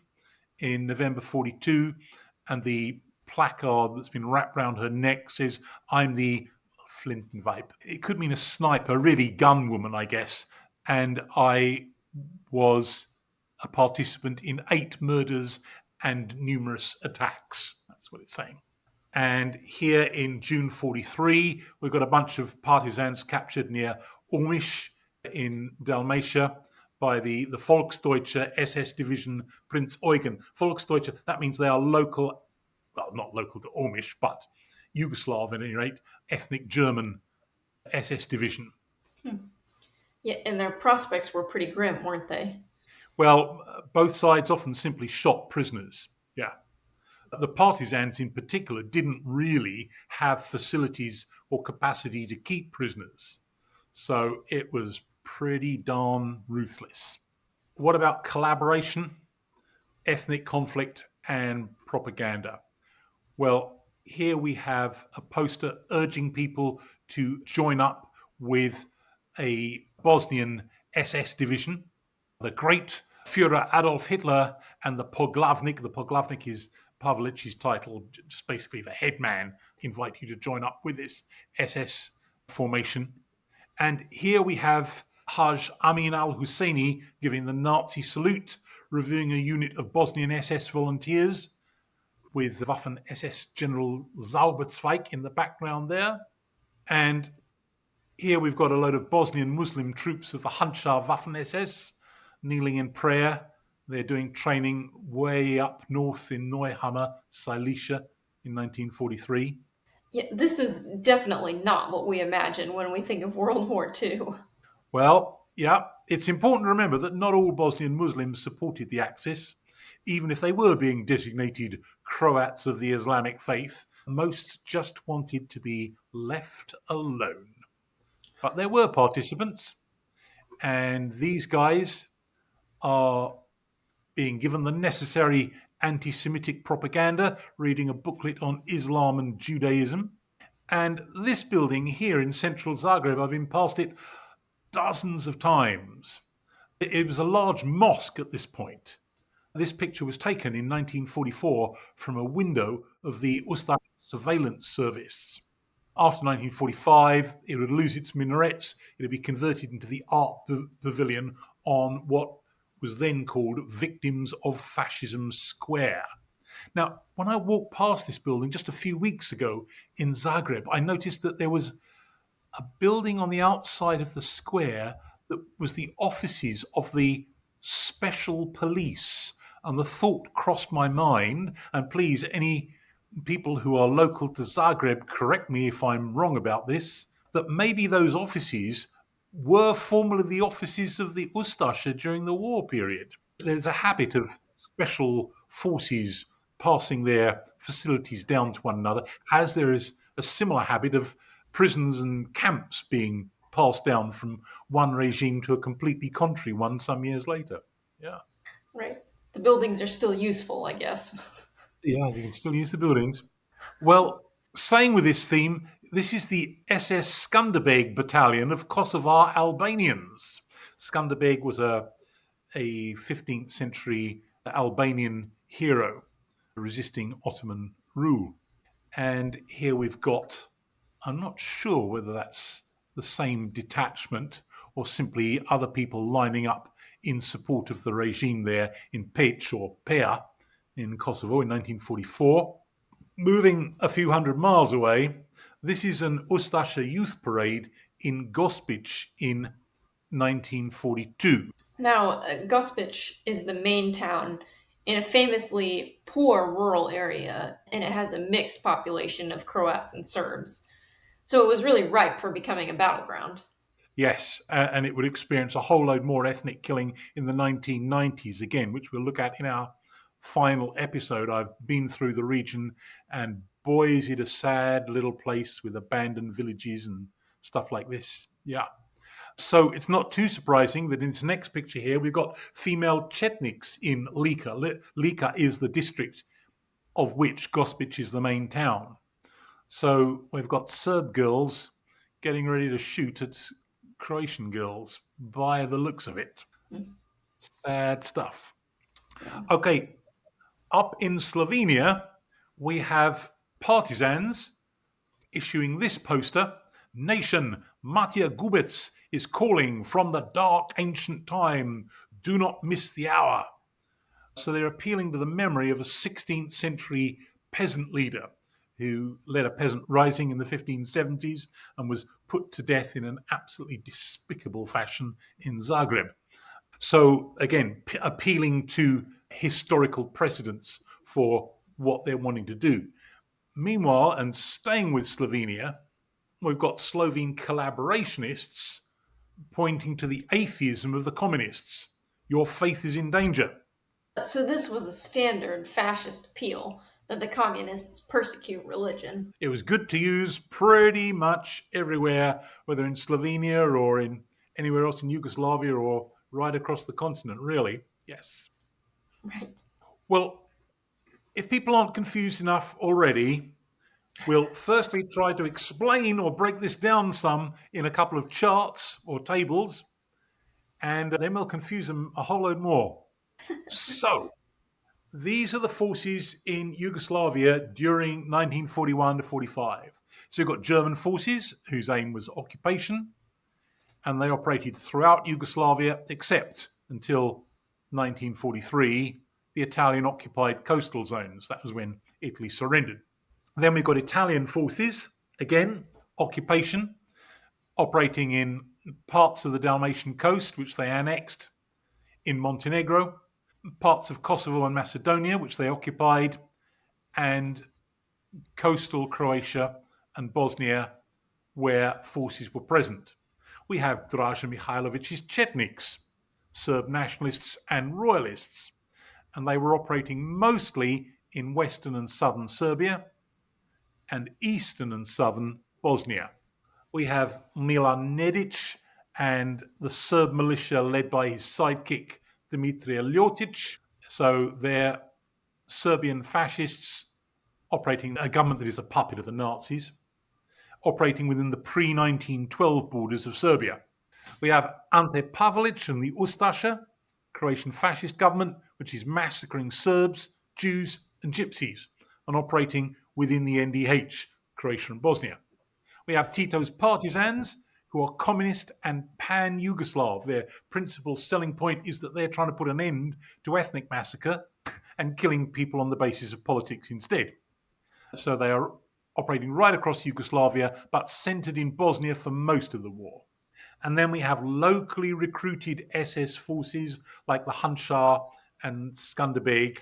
in November 42. And the placard that's been wrapped around her neck says, "I'm the Flintenweib." It could mean a sniper, really gun woman, I guess. And I was a participant in 8 murders and numerous attacks. That's what it's saying. And here in June 43, we've got a bunch of partisans captured near Ormish in Dalmatia by the Volksdeutsche SS Division Prince Eugen. Volksdeutsche, that means they are local, well, not local to Ormish, but Yugoslav at any rate, ethnic German SS Division. Yeah, and their prospects were pretty grim, weren't they? Well, both sides often simply shot prisoners. Yeah. The partisans in particular didn't really have facilities or capacity to keep prisoners. So it was pretty darn ruthless. What about collaboration, ethnic conflict, and propaganda? Well, here we have a poster urging people to join up with a Bosnian SS division. The great Führer Adolf Hitler and the Poglavnik. The Poglavnik is Pavlich's title, just basically the head man, invite you to join up with this SS formation. And here we have Haj Amin al Husseini giving the Nazi salute, reviewing a unit of Bosnian SS volunteers with Waffen SS General Zauberzweig in the background there. And here we've got a load of Bosnian Muslim troops of the Handschar Waffen SS kneeling in prayer. They're doing training way up north in Neuhammer, Silesia in 1943. Yeah, this is definitely not what we imagine when we think of World War II. Well, yeah, it's important to remember that not all Bosnian Muslims supported the Axis, even if they were being designated Croats of the Islamic faith. Most just wanted to be left alone. But there were participants, and these guys are being given the necessary anti Semitic propaganda, reading a booklet on Islam and Judaism. And this building here in central Zagreb, I've been past it dozens of times. It was a large mosque at this point. This picture was taken in 1944 from a window of the Ustash surveillance service. After 1945, it would lose its minarets. It would be converted into the art pavilion on what was then called Victims of Fascism Square. Now, when I walked past this building just a few weeks ago in Zagreb, I noticed that there was a building on the outside of the square that was the offices of the special police. And the thought crossed my mind, and please, any people who are local to Zagreb, correct me if I'm wrong about this, that maybe those offices were formerly the offices of the Ustasha during the war period. There's a habit of special forces passing their facilities down to one another, as there is a similar habit of prisons and camps being passed down from one regime to a completely contrary one some years later. Yeah. Right. The buildings are still useful, I guess. Yeah, you can still use the buildings. Well, staying with this theme, this is the SS Skanderbeg Battalion of Kosovar Albanians. Skanderbeg was a 15th century Albanian hero resisting Ottoman rule. And here we've got, I'm not sure whether that's the same detachment or simply other people lining up in support of the regime there in Peć or Pea in Kosovo in 1944. Moving a few hundred miles away, this is an Ustasha youth parade in Gospić in 1942. Now, Gospić is the main town in a famously poor rural area, and it has a mixed population of Croats and Serbs. So it was really ripe for becoming a battleground. Yes, and it would experience a whole load more ethnic killing in the 1990s again, which we'll look at in our final episode. I've been through the region, and boy, is it a sad little place with abandoned villages and stuff like this. Yeah. So it's not too surprising that in this next picture here, we've got female Chetniks in Lika. Lika is the district of which Gospić is the main town. So we've got Serb girls getting ready to shoot at Croatian girls by the looks of it. Sad stuff. Okay, up in Slovenia, we have Partisans issuing this poster. Nation, Matija Gubec is calling from the dark ancient time. Do not miss the hour. So they're appealing to the memory of a 16th century peasant leader who led a peasant rising in the 1570s and was put to death in an absolutely despicable fashion in Zagreb. So again, appealing to historical precedents for what they're wanting to do. Meanwhile, and staying with Slovenia, we've got Slovene collaborationists pointing to the atheism of the communists. Your faith is in danger. So this was a standard fascist appeal. that the communists persecute religion. It was good to use pretty much everywhere, whether in Slovenia or in anywhere else in Yugoslavia or right across the continent, really. Yes. Right. Well, if people aren't confused enough already, we'll firstly try to explain or break this down some in a couple of charts or tables, and then we'll confuse them a whole load more. So, these are the forces in Yugoslavia during 1941 to 45. So you've got German forces whose aim was occupation, and they operated throughout Yugoslavia except until 1943, the Italian occupied coastal zones. That was when Italy surrendered. Then we've got Italian forces, again, occupation, operating in parts of the Dalmatian coast, which they annexed, in Montenegro, parts of Kosovo and Macedonia, which they occupied, and coastal Croatia and Bosnia, where forces were present. We have Draža Mihailovic's Chetniks, Serb nationalists and royalists, and they were operating mostly in western and southern Serbia and eastern and southern Bosnia. We have Milan Nedic and the Serb militia led by his sidekick Dimitrije Ljotic. So they're Serbian fascists operating a government that is a puppet of the Nazis, operating within the pre-1912 borders of Serbia. We have Ante Pavelic and the Ustasha, Croatian fascist government, which is massacring Serbs, Jews, and Gypsies, and operating within the NDH, Croatia and Bosnia. We have Tito's Partisans, who are communist and pan-Yugoslav. Their principal selling point is that they're trying to put an end to ethnic massacre and killing people on the basis of politics instead. So they are operating right across Yugoslavia, but centered in Bosnia for most of the war. And then we have locally recruited SS forces like the Hunchar and Skanderbeg,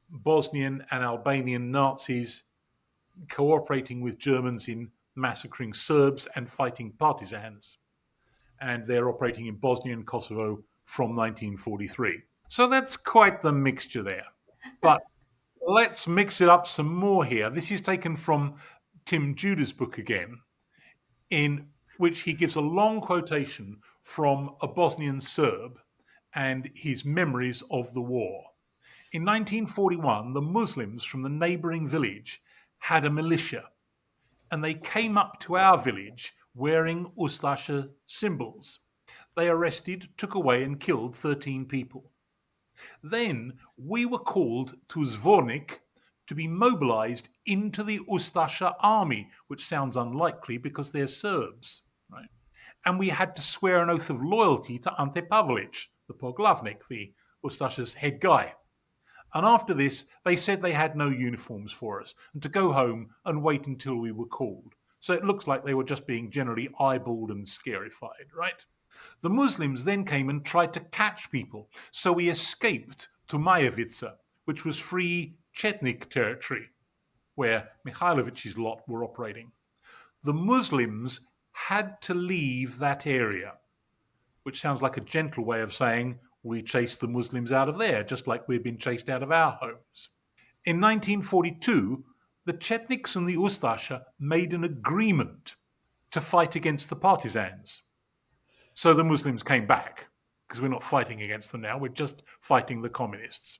Bosnian and Albanian Nazis cooperating with Germans in massacring Serbs and fighting partisans. And they're operating in Bosnia and Kosovo from 1943. So that's quite the mixture there. But let's mix it up some more here. This is taken from Tim Judah's book again, in which he gives a long quotation from a Bosnian Serb and his memories of the war. In 1941, the Muslims from the neighboring village had a militia, and they came up to our village wearing Ustasha symbols. They arrested, took away, and killed 13 people. Then we were called to Zvornik to be mobilized into the Ustasha army, which sounds unlikely because they're Serbs, right? And we had to swear an oath of loyalty to Ante Pavelic, the Poglavnik, the Ustasha's head guy. And after this, they said they had no uniforms for us and to go home and wait until we were called. So it looks like they were just being generally eyeballed and scarified, right? The Muslims then came and tried to catch people, so we escaped to Majevica, which was free Chetnik territory, where Mihailovic's lot were operating. The Muslims had to leave that area, which sounds like a gentle way of saying we chased the Muslims out of there, just like we've been chased out of our homes. In 1942, the Chetniks and the Ustasha made an agreement to fight against the partisans. So the Muslims came back, because we're not fighting against them now, we're just fighting the communists.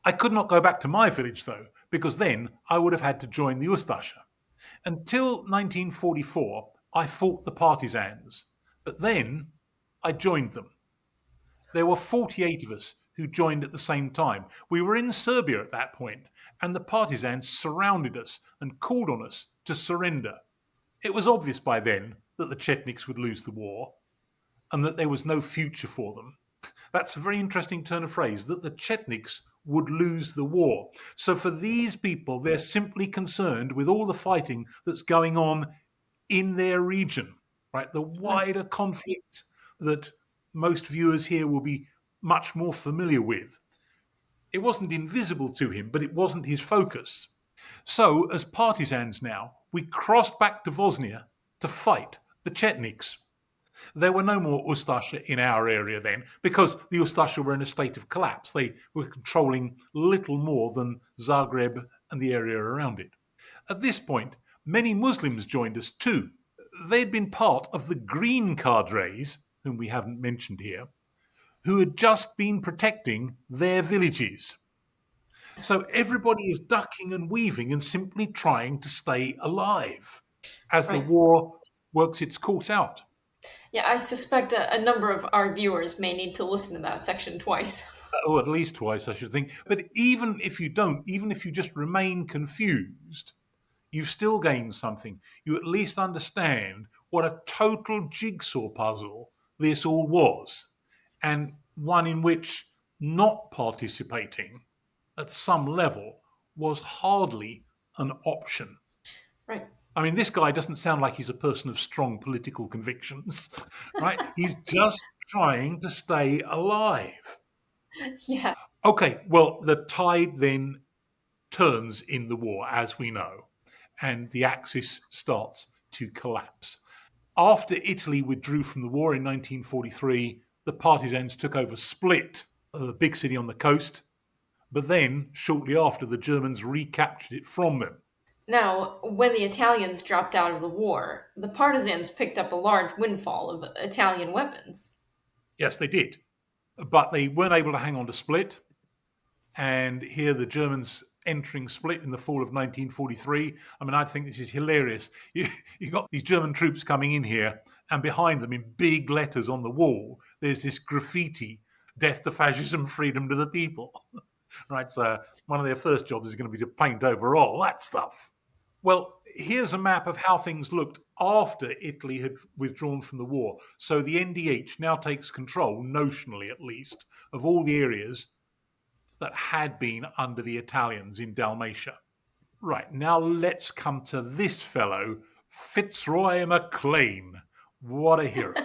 I could not go back to my village, though, because then I would have had to join the Ustasha. Until 1944, I fought the partisans, but then I joined them. There were 48 of us who joined at the same time. We were in Serbia at that point, and the partisans surrounded us and called on us to surrender. It was obvious by then that the Chetniks would lose the war and that there was no future for them. That's a very interesting turn of phrase, that the Chetniks would lose the war. So for these people, they're simply concerned with all the fighting that's going on in their region, right? The wider conflict that most viewers here will be much more familiar with. It wasn't invisible to him, but it wasn't his focus. So, as partisans now, we crossed back to Bosnia to fight the Chetniks. There were no more Ustasha in our area then because the Ustasha were in a state of collapse. They were controlling little more than Zagreb and the area around it. At this point, many Muslims joined us too. They'd been part of the Green cadres, whom we haven't mentioned here, who had just been protecting their villages. So everybody is ducking and weaving and simply trying to stay alive as the Right. war works its course out. Yeah, I suspect a number of our viewers may need to listen to that section twice. Oh, at least twice, I should think. But even if you don't, even if you just remain confused, you've still gained something. You at least understand what a total jigsaw puzzle this all was, and one in which not participating at some level was hardly an option. Right. I mean, this guy doesn't sound like he's a person of strong political convictions, right? He's just trying to stay alive. Yeah. Okay, well, the tide then turns in the war, as we know, and the Axis starts to collapse. After Italy withdrew from the war in 1943, the Partisans took over Split, the big city on the coast, but then, shortly after, the Germans recaptured it from them. Now, when the Italians dropped out of the war, the partisans picked up a large windfall of Italian weapons. Yes, they did, but they weren't able to hang on to Split, and here the Germans entering Split in the fall of 1943. I mean, I think this is hilarious. You got these German troops coming in here, and behind them, in big letters on the wall, there's this graffiti: "Death to fascism, freedom to the people." Right, so one of their first jobs is going to be to paint over all that stuff. Well, here's a map of how things looked after Italy had withdrawn from the war. So the NDH now takes control, notionally at least, of all the areas that had been under the Italians in Dalmatia. Right, now let's come to this fellow, Fitzroy MacLean. What a hero.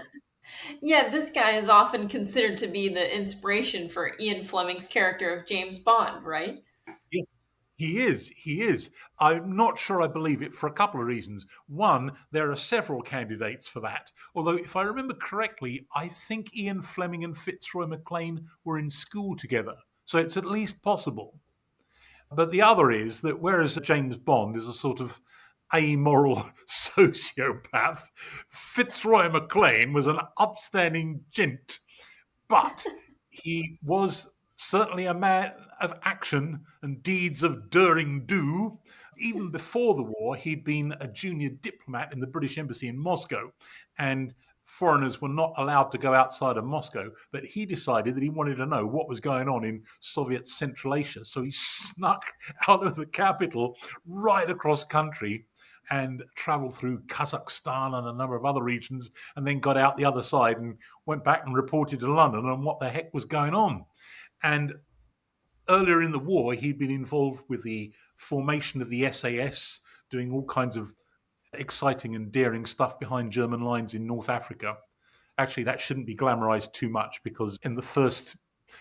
Yeah, this guy is often considered to be the inspiration for Ian Fleming's character of James Bond, right? Yes, he is. He is. I'm not sure I believe it for a couple of reasons. One, there are several candidates for that. Although, if I remember correctly, I think Ian Fleming and Fitzroy MacLean were in school together. So it's at least possible. But the other is that whereas James Bond is a sort of amoral sociopath, Fitzroy MacLean was an upstanding gent. But he was certainly a man of action and deeds of daring do. Even before the war, he'd been a junior diplomat in the British Embassy in Moscow, and foreigners were not allowed to go outside of Moscow, but he decided that he wanted to know what was going on in Soviet Central Asia. So he snuck out of the capital right across country and traveled through Kazakhstan and a number of other regions, and then got out the other side and went back and reported to London on what the heck was going on. And earlier in the war, he'd been involved with the formation of the SAS, doing all kinds of exciting and daring stuff behind German lines in North Africa. Actually, that shouldn't be glamorized too much, because in the first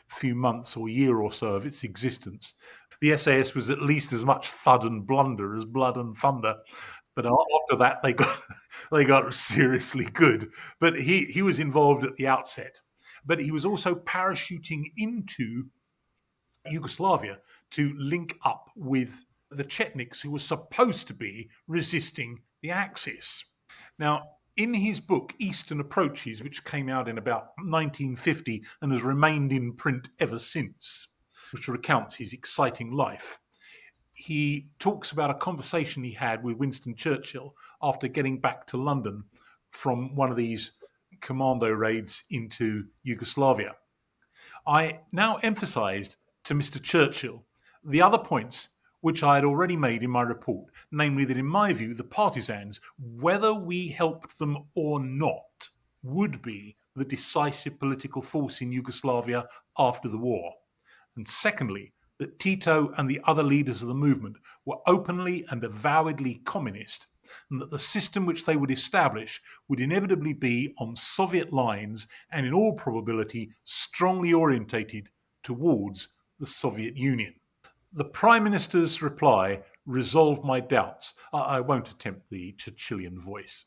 few months or year or so of its existence, the SAS was at least as much thud and blunder as blood and thunder. But after that, they got seriously good. But he was involved at the outset. But he was also parachuting into Yugoslavia to link up with the Chetniks, who were supposed to be resisting the Axis. Now, in his book, Eastern Approaches, which came out in about 1950 and has remained in print ever since, which recounts his exciting life, he talks about a conversation he had with Winston Churchill after getting back to London from one of these commando raids into Yugoslavia. I now emphasised to Mr. Churchill the other points which I had already made in my report, namely that in my view, the partisans, whether we helped them or not, would be the decisive political force in Yugoslavia after the war. And secondly, that Tito and the other leaders of the movement were openly and avowedly communist, and that the system which they would establish would inevitably be on Soviet lines and in all probability strongly orientated towards the Soviet Union. The Prime Minister's reply resolved my doubts. I won't attempt the Churchillian voice.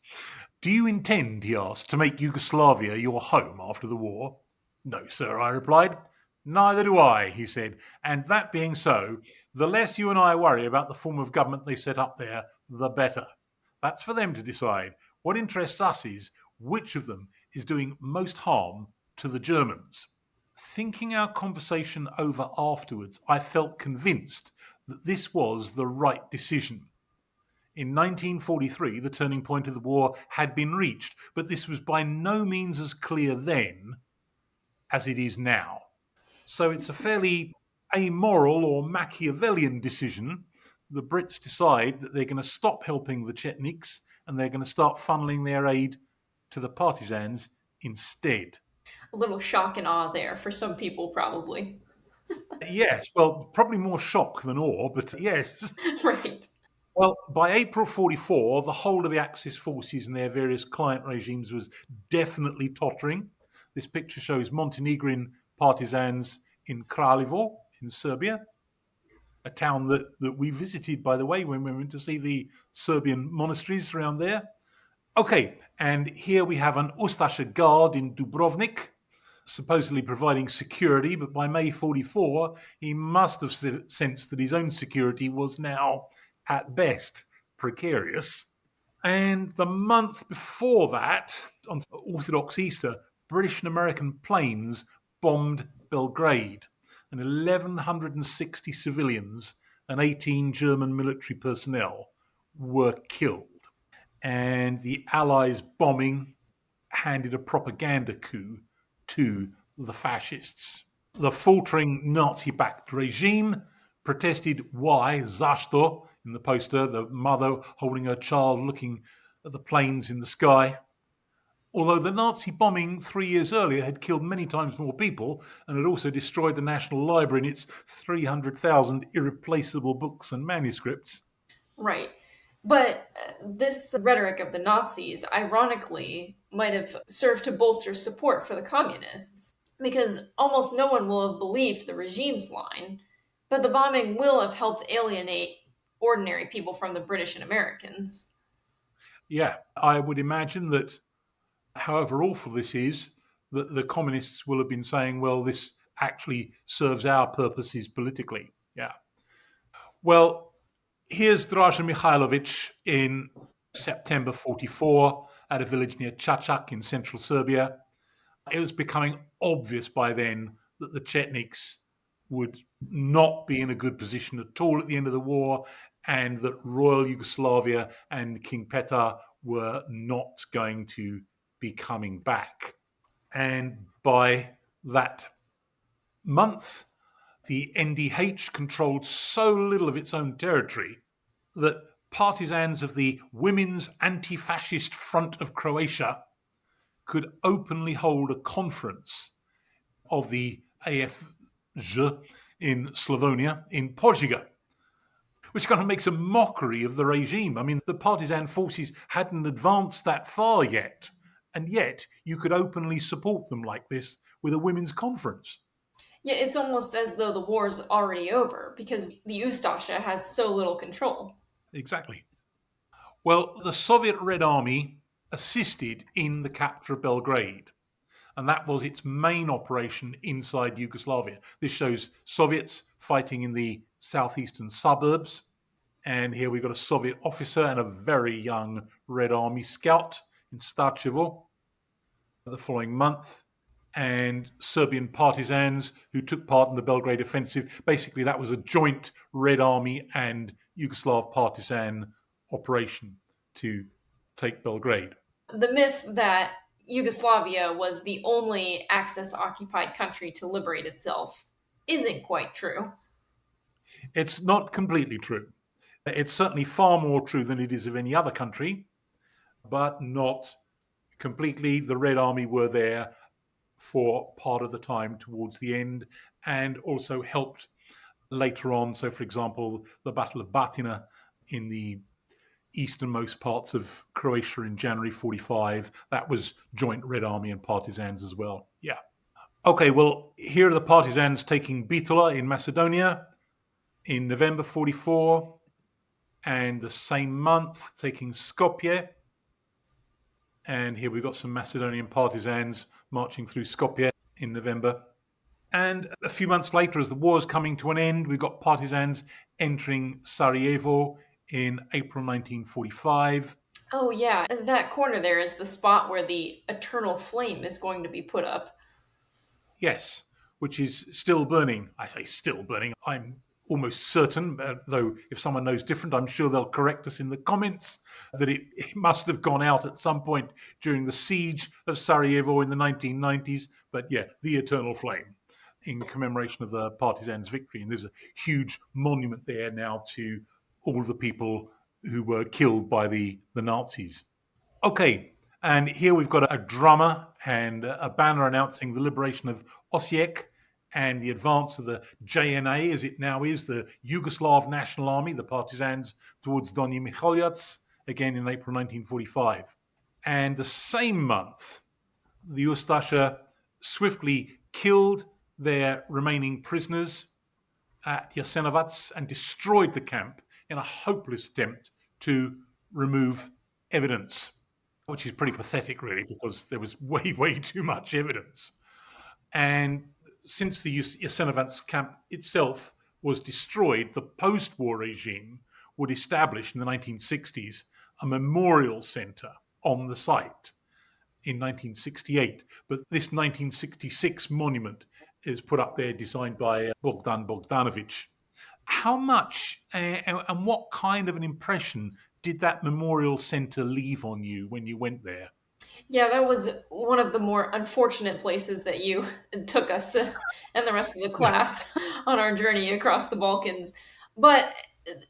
Do you intend, he asked, to make Yugoslavia your home after the war? No, sir, I replied. Neither do I, he said. And that being so, the less you and I worry about the form of government they set up there, the better. That's for them to decide. What interests us is which of them is doing most harm to the Germans. Thinking our conversation over afterwards, I felt convinced that this was the right decision. In 1943, the turning point of the war had been reached, but this was by no means as clear then as it is now. So it's a fairly amoral or Machiavellian decision. The Brits decide that they're going to stop helping the Chetniks and they're going to start funneling their aid to the partisans instead. A little shock and awe there for some people, probably. Yes, well, probably more shock than awe, but yes. Right. Well, by April 44, the whole of the Axis forces and their various client regimes was definitely tottering. This picture shows Montenegrin partisans in Kraljevo in Serbia, a town that we visited, by the way, when we went to see the Serbian monasteries around there. Okay, and here we have an Ustasha guard in Dubrovnik, supposedly providing security, but by May 44, he must have sensed that his own security was now, at best, precarious. And the month before that, on Orthodox Easter, British and American planes bombed Belgrade, and 1,160 civilians and 18 German military personnel were killed. And the Allies' bombing handed a propaganda coup to the fascists. The faltering Nazi-backed regime protested why Zašto in the poster, the mother holding her child looking at the planes in the sky. Although the Nazi bombing 3 years earlier had killed many times more people and had also destroyed the National Library and its 300,000 irreplaceable books and manuscripts. Right. But this rhetoric of the Nazis, ironically, might have served to bolster support for the communists, because almost no one will have believed the regime's line, but the bombing will have helped alienate ordinary people from the British and Americans. Yeah, I would imagine that however awful this is, that the communists will have been saying, well, this actually serves our purposes politically. Yeah. Well, here's Draža Mihailovic in September 44 at a village near Čačak in central Serbia. It was becoming obvious by then that the Chetniks would not be in a good position at all at the end of the war, and that Royal Yugoslavia and King Petar were not going to be coming back. And by that month, the NDH controlled so little of its own territory that partisans of the Women's Anti-Fascist Front of Croatia could openly hold a conference of the AFJ in Slavonia in Požega, which kind of makes a mockery of the regime. I mean, the partisan forces hadn't advanced that far yet, and yet you could openly support them like this with a women's conference. Yeah, it's almost as though the war's already over, because the Ustasha has so little control. Exactly. Well, the Soviet Red Army assisted in the capture of Belgrade, and that was its main operation inside Yugoslavia. This shows Soviets fighting in the southeastern suburbs, and here we've got a Soviet officer and a very young Red Army scout in Starčevo the following month, and Serbian partisans who took part in the Belgrade offensive. Basically, that was a joint Red Army and Yugoslav partisan operation to take Belgrade. The myth that Yugoslavia was the only Axis-occupied country to liberate itself isn't quite true. It's not completely true. It's certainly far more true than it is of any other country, but not completely. The Red Army were there for part of the time towards the end and also helped later on. So, for example, the Battle of Batina in the easternmost parts of Croatia in January 45, that was joint Red Army and partisans as well. Yeah. Okay, well, here are the partisans taking Bitola in Macedonia in November 44, and the same month taking Skopje. And here we've got some Macedonian partisans marching through Skopje in November. And a few months later, as the war is coming to an end, we've got partisans entering Sarajevo in April 1945. Oh, yeah. And that corner there is the spot where the eternal flame is going to be put up. Yes, which is still burning. I say still burning. I'm almost certain, though if someone knows different, I'm sure they'll correct us in the comments, that it must have gone out at some point during the siege of Sarajevo in the 1990s. But yeah, the eternal flame in commemoration of the partisans' victory. And there's a huge monument there now to all of the people who were killed by the Nazis. Okay, and here we've got a drummer and a banner announcing the liberation of Osijek and the advance of the JNA, as it now is, the Yugoslav National Army, the partisans, towards Donji Miholjac, again in April 1945. And the same month, the Ustasha swiftly killed their remaining prisoners at Jasenovac and destroyed the camp in a hopeless attempt to remove evidence, which is pretty pathetic, really, because there was way, way too much evidence. And since the Jasenovac camp itself was destroyed, the post-war regime would establish in the 1960s a memorial centre on the site in 1968. But this 1966 monument is put up there, designed by Bogdan Bogdanovic. How much and what kind of an impression did that memorial centre leave on you when you went there? Yeah, that was one of the more unfortunate places that you took us and the rest of the Yes. class on our journey across the Balkans. But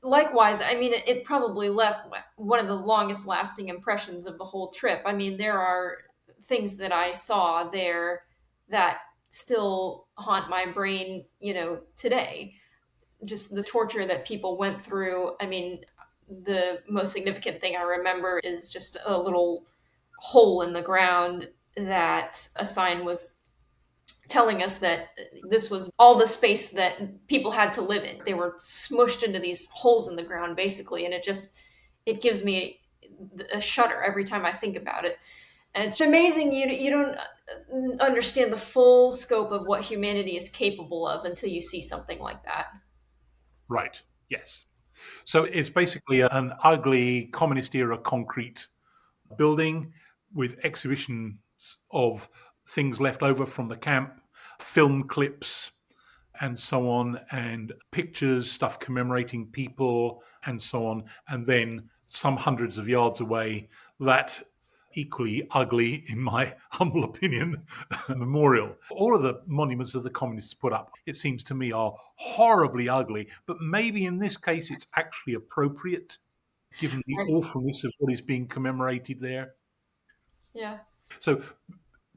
likewise, I mean, it probably left one of the longest lasting impressions of the whole trip. I mean, there are things that I saw there that still haunt my brain, today. Just the torture that people went through. I mean, the most significant thing I remember is just a little hole in the ground that a sign was telling us that this was all the space that people had to live in. They were smushed into these holes in the ground, basically, and it gives me a shudder every time I think about it. And it's amazing you don't understand the full scope of what humanity is capable of until you see something like that. Right. Yes. So it's basically an ugly communist era concrete building with exhibitions of things left over from the camp, film clips, and so on, and pictures, stuff commemorating people, and so on. And then some hundreds of yards away, that equally ugly, in my humble opinion, memorial. All of the monuments that the communists put up, it seems to me, are horribly ugly, but maybe in this case it's actually appropriate given the Right. awfulness of what is being commemorated there. Yeah. So,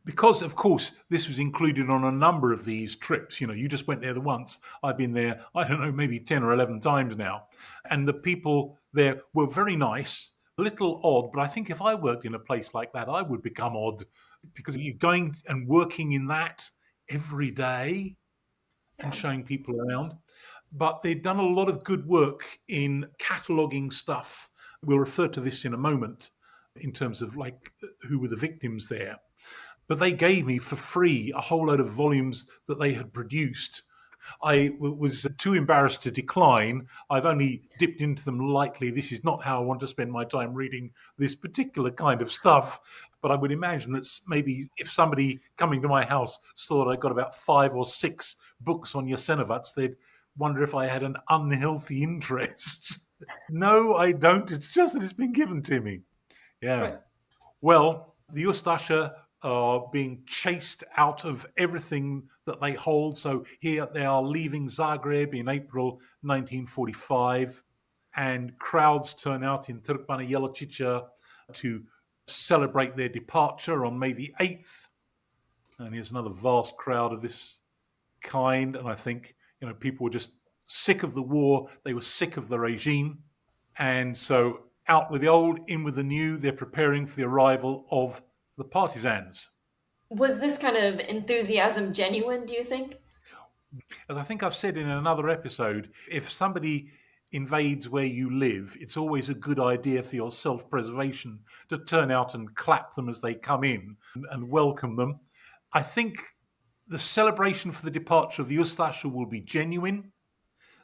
because of course this was included on a number of these trips, you just went there the once. I've been there, I don't know, maybe 10 or 11 times now. And the people there were very nice, a little odd, but I think if I worked in a place like that, I would become odd because you're going and working in that every day and Yeah. showing people around. But they'd done a lot of good work in cataloguing stuff. We'll refer to this in a moment in terms of like who were the victims there. But they gave me for free a whole load of volumes that they had produced. I was too embarrassed to decline. I've only dipped into them lightly. This is not how I want to spend my time reading this particular kind of stuff. But I would imagine that maybe if somebody coming to my house saw that I got about 5 or 6 books on Jasenovac, they'd wonder if I had an unhealthy interest. No, I don't. It's just that it's been given to me. Yeah. Right. Well, the Ustasha are being chased out of everything that they hold. So here they are leaving Zagreb in April 1945, and crowds turn out in Trpana Jelicica to celebrate their departure on May the 8th. And here's another vast crowd of this kind. And I think, people were just sick of the war. They were sick of the regime. And so out with the old, in with the new. They're preparing for the arrival of the partisans. Was this kind of enthusiasm genuine, do you think? As I think I've said in another episode, if somebody invades where you live, it's always a good idea for your self-preservation to turn out and clap them as they come in and welcome them. I think the celebration for the departure of the Ustasha will be genuine.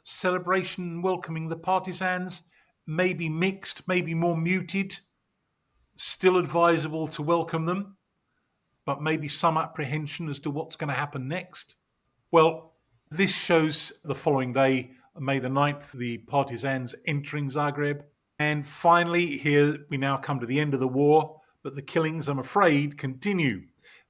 Celebration welcoming the partisans may be mixed, maybe more muted. Still advisable to welcome them, but maybe some apprehension as to what's going to happen next. Well, this shows the following day, May the 9th, the partisans entering Zagreb. And finally, here we now come to the end of the war, but the killings, I'm afraid, continue.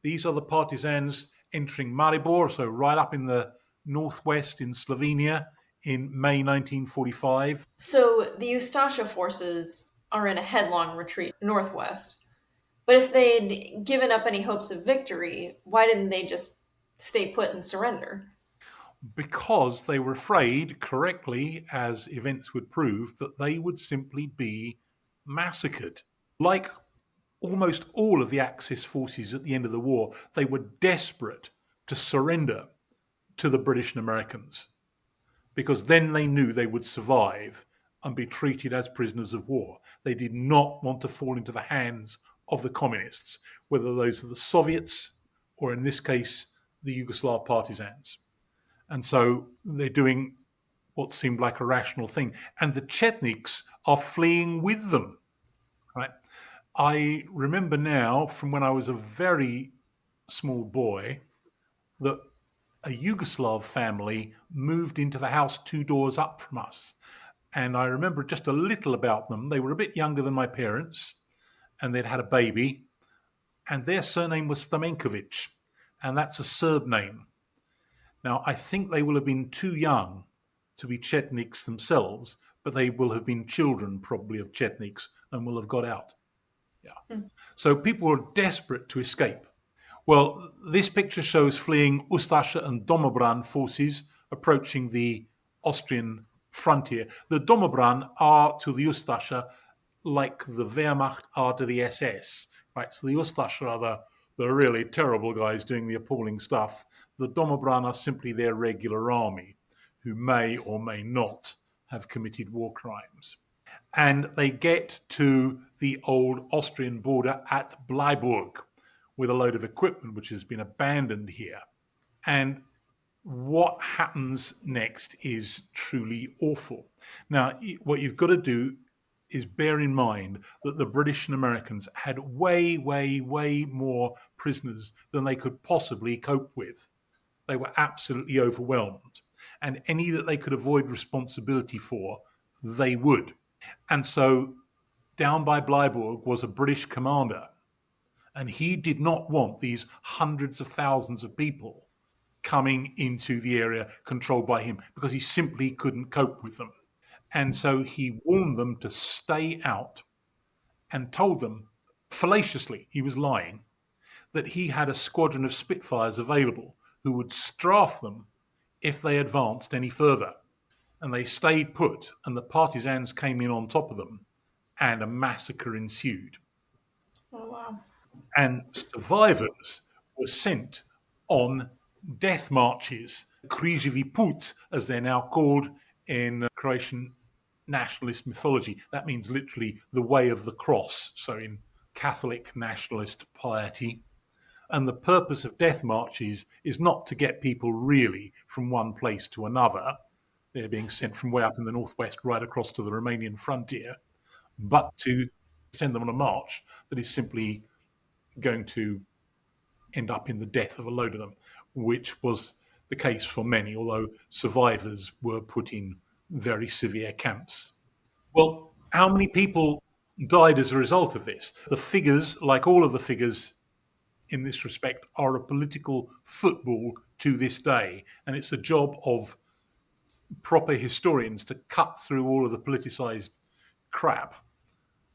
These are the partisans entering Maribor, so right up in the northwest in Slovenia in May 1945. So the Ustasha forces are in a headlong retreat northwest. But if they'd given up any hopes of victory, why didn't they just stay put and surrender? Because they were afraid, correctly, as events would prove, that they would simply be massacred. Like almost all of the Axis forces at the end of the war, they were desperate to surrender to the British and Americans, because then they knew they would survive and be treated as prisoners of war. They did not want to fall into the hands of the communists, whether those are the Soviets or, in this case, the Yugoslav partisans. And so they're doing what seemed like a rational thing. And the Chetniks are fleeing with them. Right? I remember now from when I was a very small boy that a Yugoslav family moved into the house 2 doors up from us. And I remember just a little about them. They were a bit younger than my parents, and they'd had a baby. And their surname was Stamenkovic, and that's a Serb name. Now, I think they will have been too young to be Chetniks themselves, but they will have been children probably of Chetniks and will have got out. Yeah. So people were desperate to escape. Well, this picture shows fleeing Ustasha and Domobran forces approaching the Austrian frontier. The Domobran are to the Ustasha like the Wehrmacht are to the SS. Right? So the Ustasha are the really terrible guys doing the appalling stuff. The Domobran are simply their regular army, who may or may not have committed war crimes. And they get to the old Austrian border at Bleiburg with a load of equipment which has been abandoned here. And what happens next is truly awful. Now, what you've got to do is bear in mind that the British and Americans had way, way, way more prisoners than they could possibly cope with. They were absolutely overwhelmed. And any that they could avoid responsibility for, they would. And so down by Bleiburg was a British commander. And he did not want these hundreds of thousands of people coming into the area controlled by him, because he simply couldn't cope with them. And so he warned them to stay out and told them, fallaciously, he was lying, that he had a squadron of Spitfires available who would strafe them if they advanced any further. And they stayed put, and the partisans came in on top of them, and a massacre ensued. Oh, wow. And survivors were sent on death marches, Križevi put, as they're now called in Croatian nationalist mythology. That means literally the way of the cross, so in Catholic nationalist piety. And the purpose of death marches is not to get people really from one place to another. They're being sent from way up in the northwest right across to the Romanian frontier, but to send them on a march that is simply going to end up in the death of a load of them, which was the case for many, although survivors were put in very severe camps. Well, how many people died as a result of this? The figures, like all of the figures in this respect, are a political football to this day, and it's the job of proper historians to cut through all of the politicized crap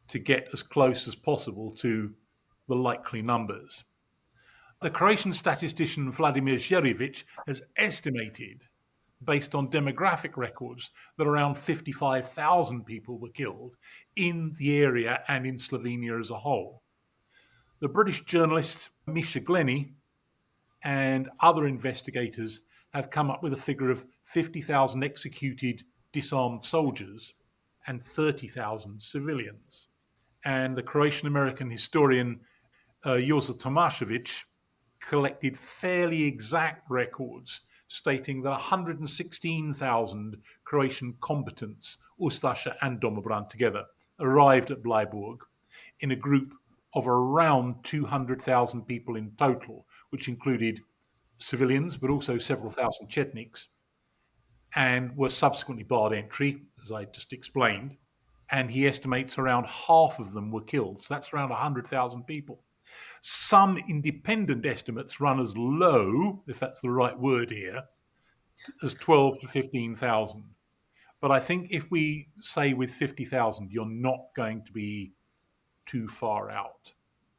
to get as close as possible to the likely numbers. The Croatian statistician Vladimir Zherevic has estimated, based on demographic records, that around 55,000 people were killed in the area and in Slovenia as a whole. The British journalist Misha Glenny and other investigators have come up with a figure of 50,000 executed disarmed soldiers and 30,000 civilians. And the Croatian-American historian Jozo Tomašević collected fairly exact records stating that 116,000 Croatian combatants, Ustaša and Domobran together, arrived at Bleiburg in a group of around 200,000 people in total, which included civilians, but also several thousand Chetniks, and were subsequently barred entry, as I just explained. And he estimates around half of them were killed. So that's around 100,000 people. Some independent estimates run as low, if that's the right word here, as 12 to 15,000. But I think if we say with 50,000, you're not going to be too far out.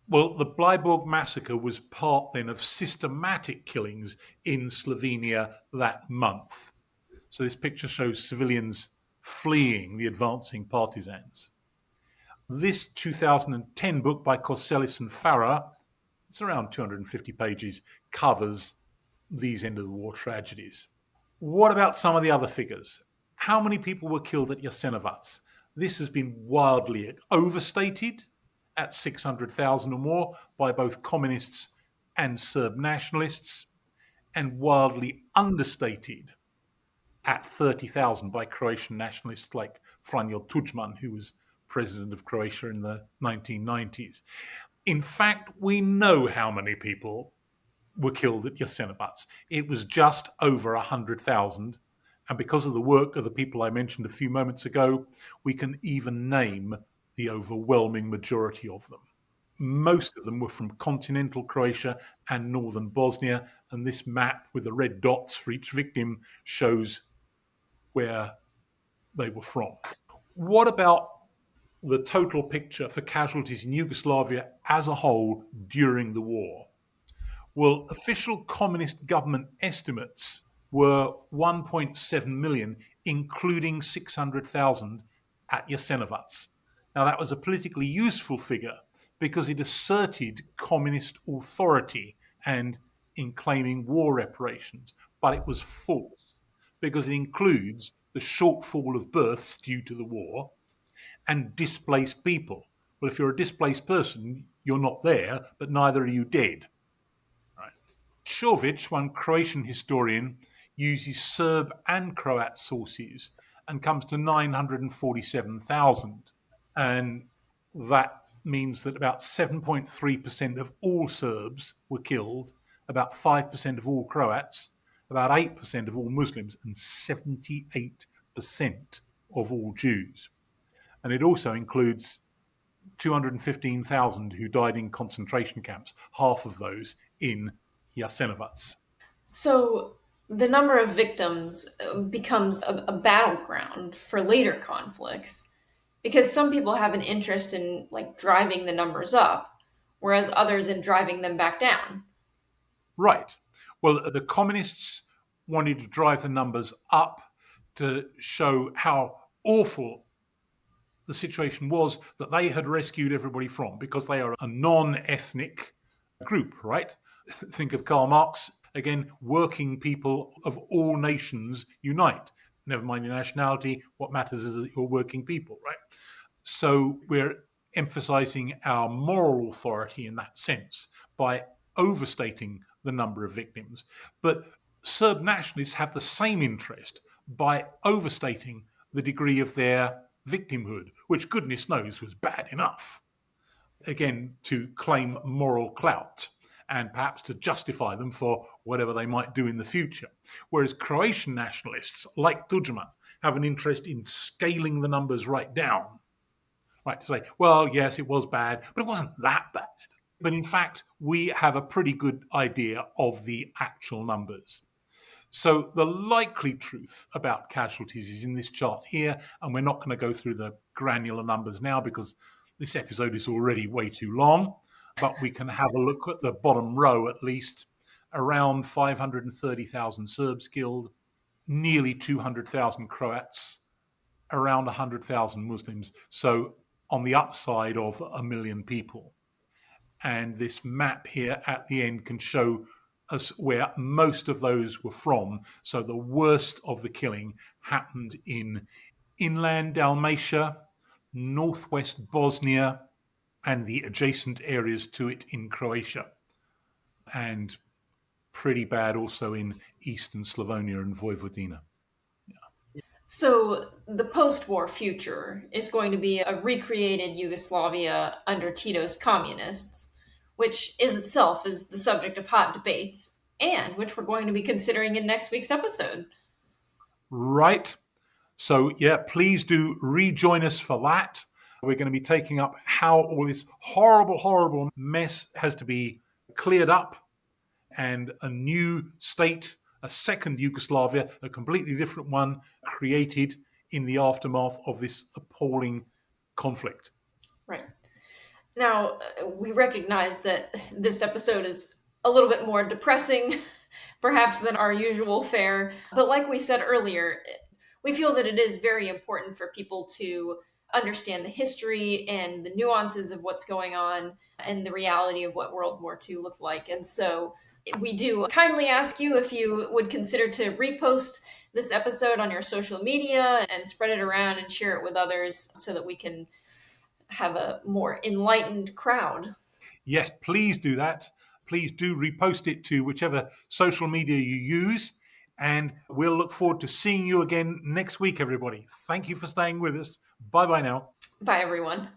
Well, the Bleiburg massacre was part then of systematic killings in Slovenia that month. So this picture shows civilians fleeing the advancing partisans. This 2010 book by Korselis and Farah, it's around 250 pages, covers these end of the war tragedies. What about some of the other figures? How many people were killed at Jasenovac? This has been wildly overstated at 600,000 or more by both communists and Serb nationalists, and wildly understated at 30,000 by Croatian nationalists like Franjo Tudjman, who was president of Croatia in the 1990s. In fact, we know how many people were killed at Jasenovac. It was just over 100,000. And because of the work of the people I mentioned a few moments ago, we can even name the overwhelming majority of them. Most of them were from continental Croatia and northern Bosnia, and this map with the red dots for each victim shows where they were from. What about the total picture for casualties in Yugoslavia as a whole during the war? Well, official communist government estimates were 1.7 million, including 600,000 at Jasenovac. Now, that was a politically useful figure because it asserted communist authority and in claiming war reparations, but it was false because it includes the shortfall of births due to the war and displaced people. Well, if you're a displaced person, you're not there, but neither are you dead. Right. Čović, one Croatian historian, uses Serb and Croat sources and comes to 947,000. And that means that about 7.3% of all Serbs were killed, about 5% of all Croats, about 8% of all Muslims, and 78% of all Jews. And it also includes 215,000 who died in concentration camps, half of those in Jasenovac. So the number of victims becomes a battleground for later conflicts because some people have an interest in like driving the numbers up, whereas others in driving them back down. Right. Well, the communists wanted to drive the numbers up to show how awful the situation was that they had rescued everybody from, because they are a non-ethnic group, right? Think of Karl Marx. Again, working people of all nations unite. Never mind your nationality. What matters is that you're working people, right? So we're emphasizing our moral authority in that sense by overstating the number of victims. But Serb nationalists have the same interest by overstating the degree of their victimhood, which goodness knows was bad enough. Again, to claim moral clout and perhaps to justify them for whatever they might do in the future. Whereas Croatian nationalists, like Tudjman, have an interest in scaling the numbers right down. Right, to say, well, yes, it was bad, but it wasn't that bad. But in fact, we have a pretty good idea of the actual numbers. So the likely truth about casualties is in this chart here, and we're not going to go through the granular numbers now because this episode is already way too long, but we can have a look at the bottom row at least. Around 530,000 Serbs killed, nearly 200,000 Croats, around 100,000 Muslims. So on the upside of 1 million people. And this map here at the end can show us where most of those were from. So the worst of the killing happened in inland Dalmatia, northwest Bosnia, and the adjacent areas to it in Croatia, and pretty bad also in eastern Slavonia and Vojvodina. So the post-war future is going to be a recreated Yugoslavia under Tito's communists, which is itself is the subject of hot debates, and which we're going to be considering in next week's episode. Right. So, yeah, please do rejoin us for that. We're going to be taking up how all this horrible, horrible mess has to be cleared up and a new state, a second Yugoslavia, a completely different one, created in the aftermath of this appalling conflict. Right. Now, we recognize that this episode is a little bit more depressing, perhaps, than our usual fare. But like we said earlier, we feel that it is very important for people to understand the history and the nuances of what's going on and the reality of what World War II looked like. And so we do kindly ask you if you would consider to repost this episode on your social media and spread it around and share it with others so that we can have a more enlightened crowd. Yes, please do that. Please do repost it to whichever social media you use. And we'll look forward to seeing you again next week, everybody. Thank you for staying with us. Bye bye now. Bye, everyone.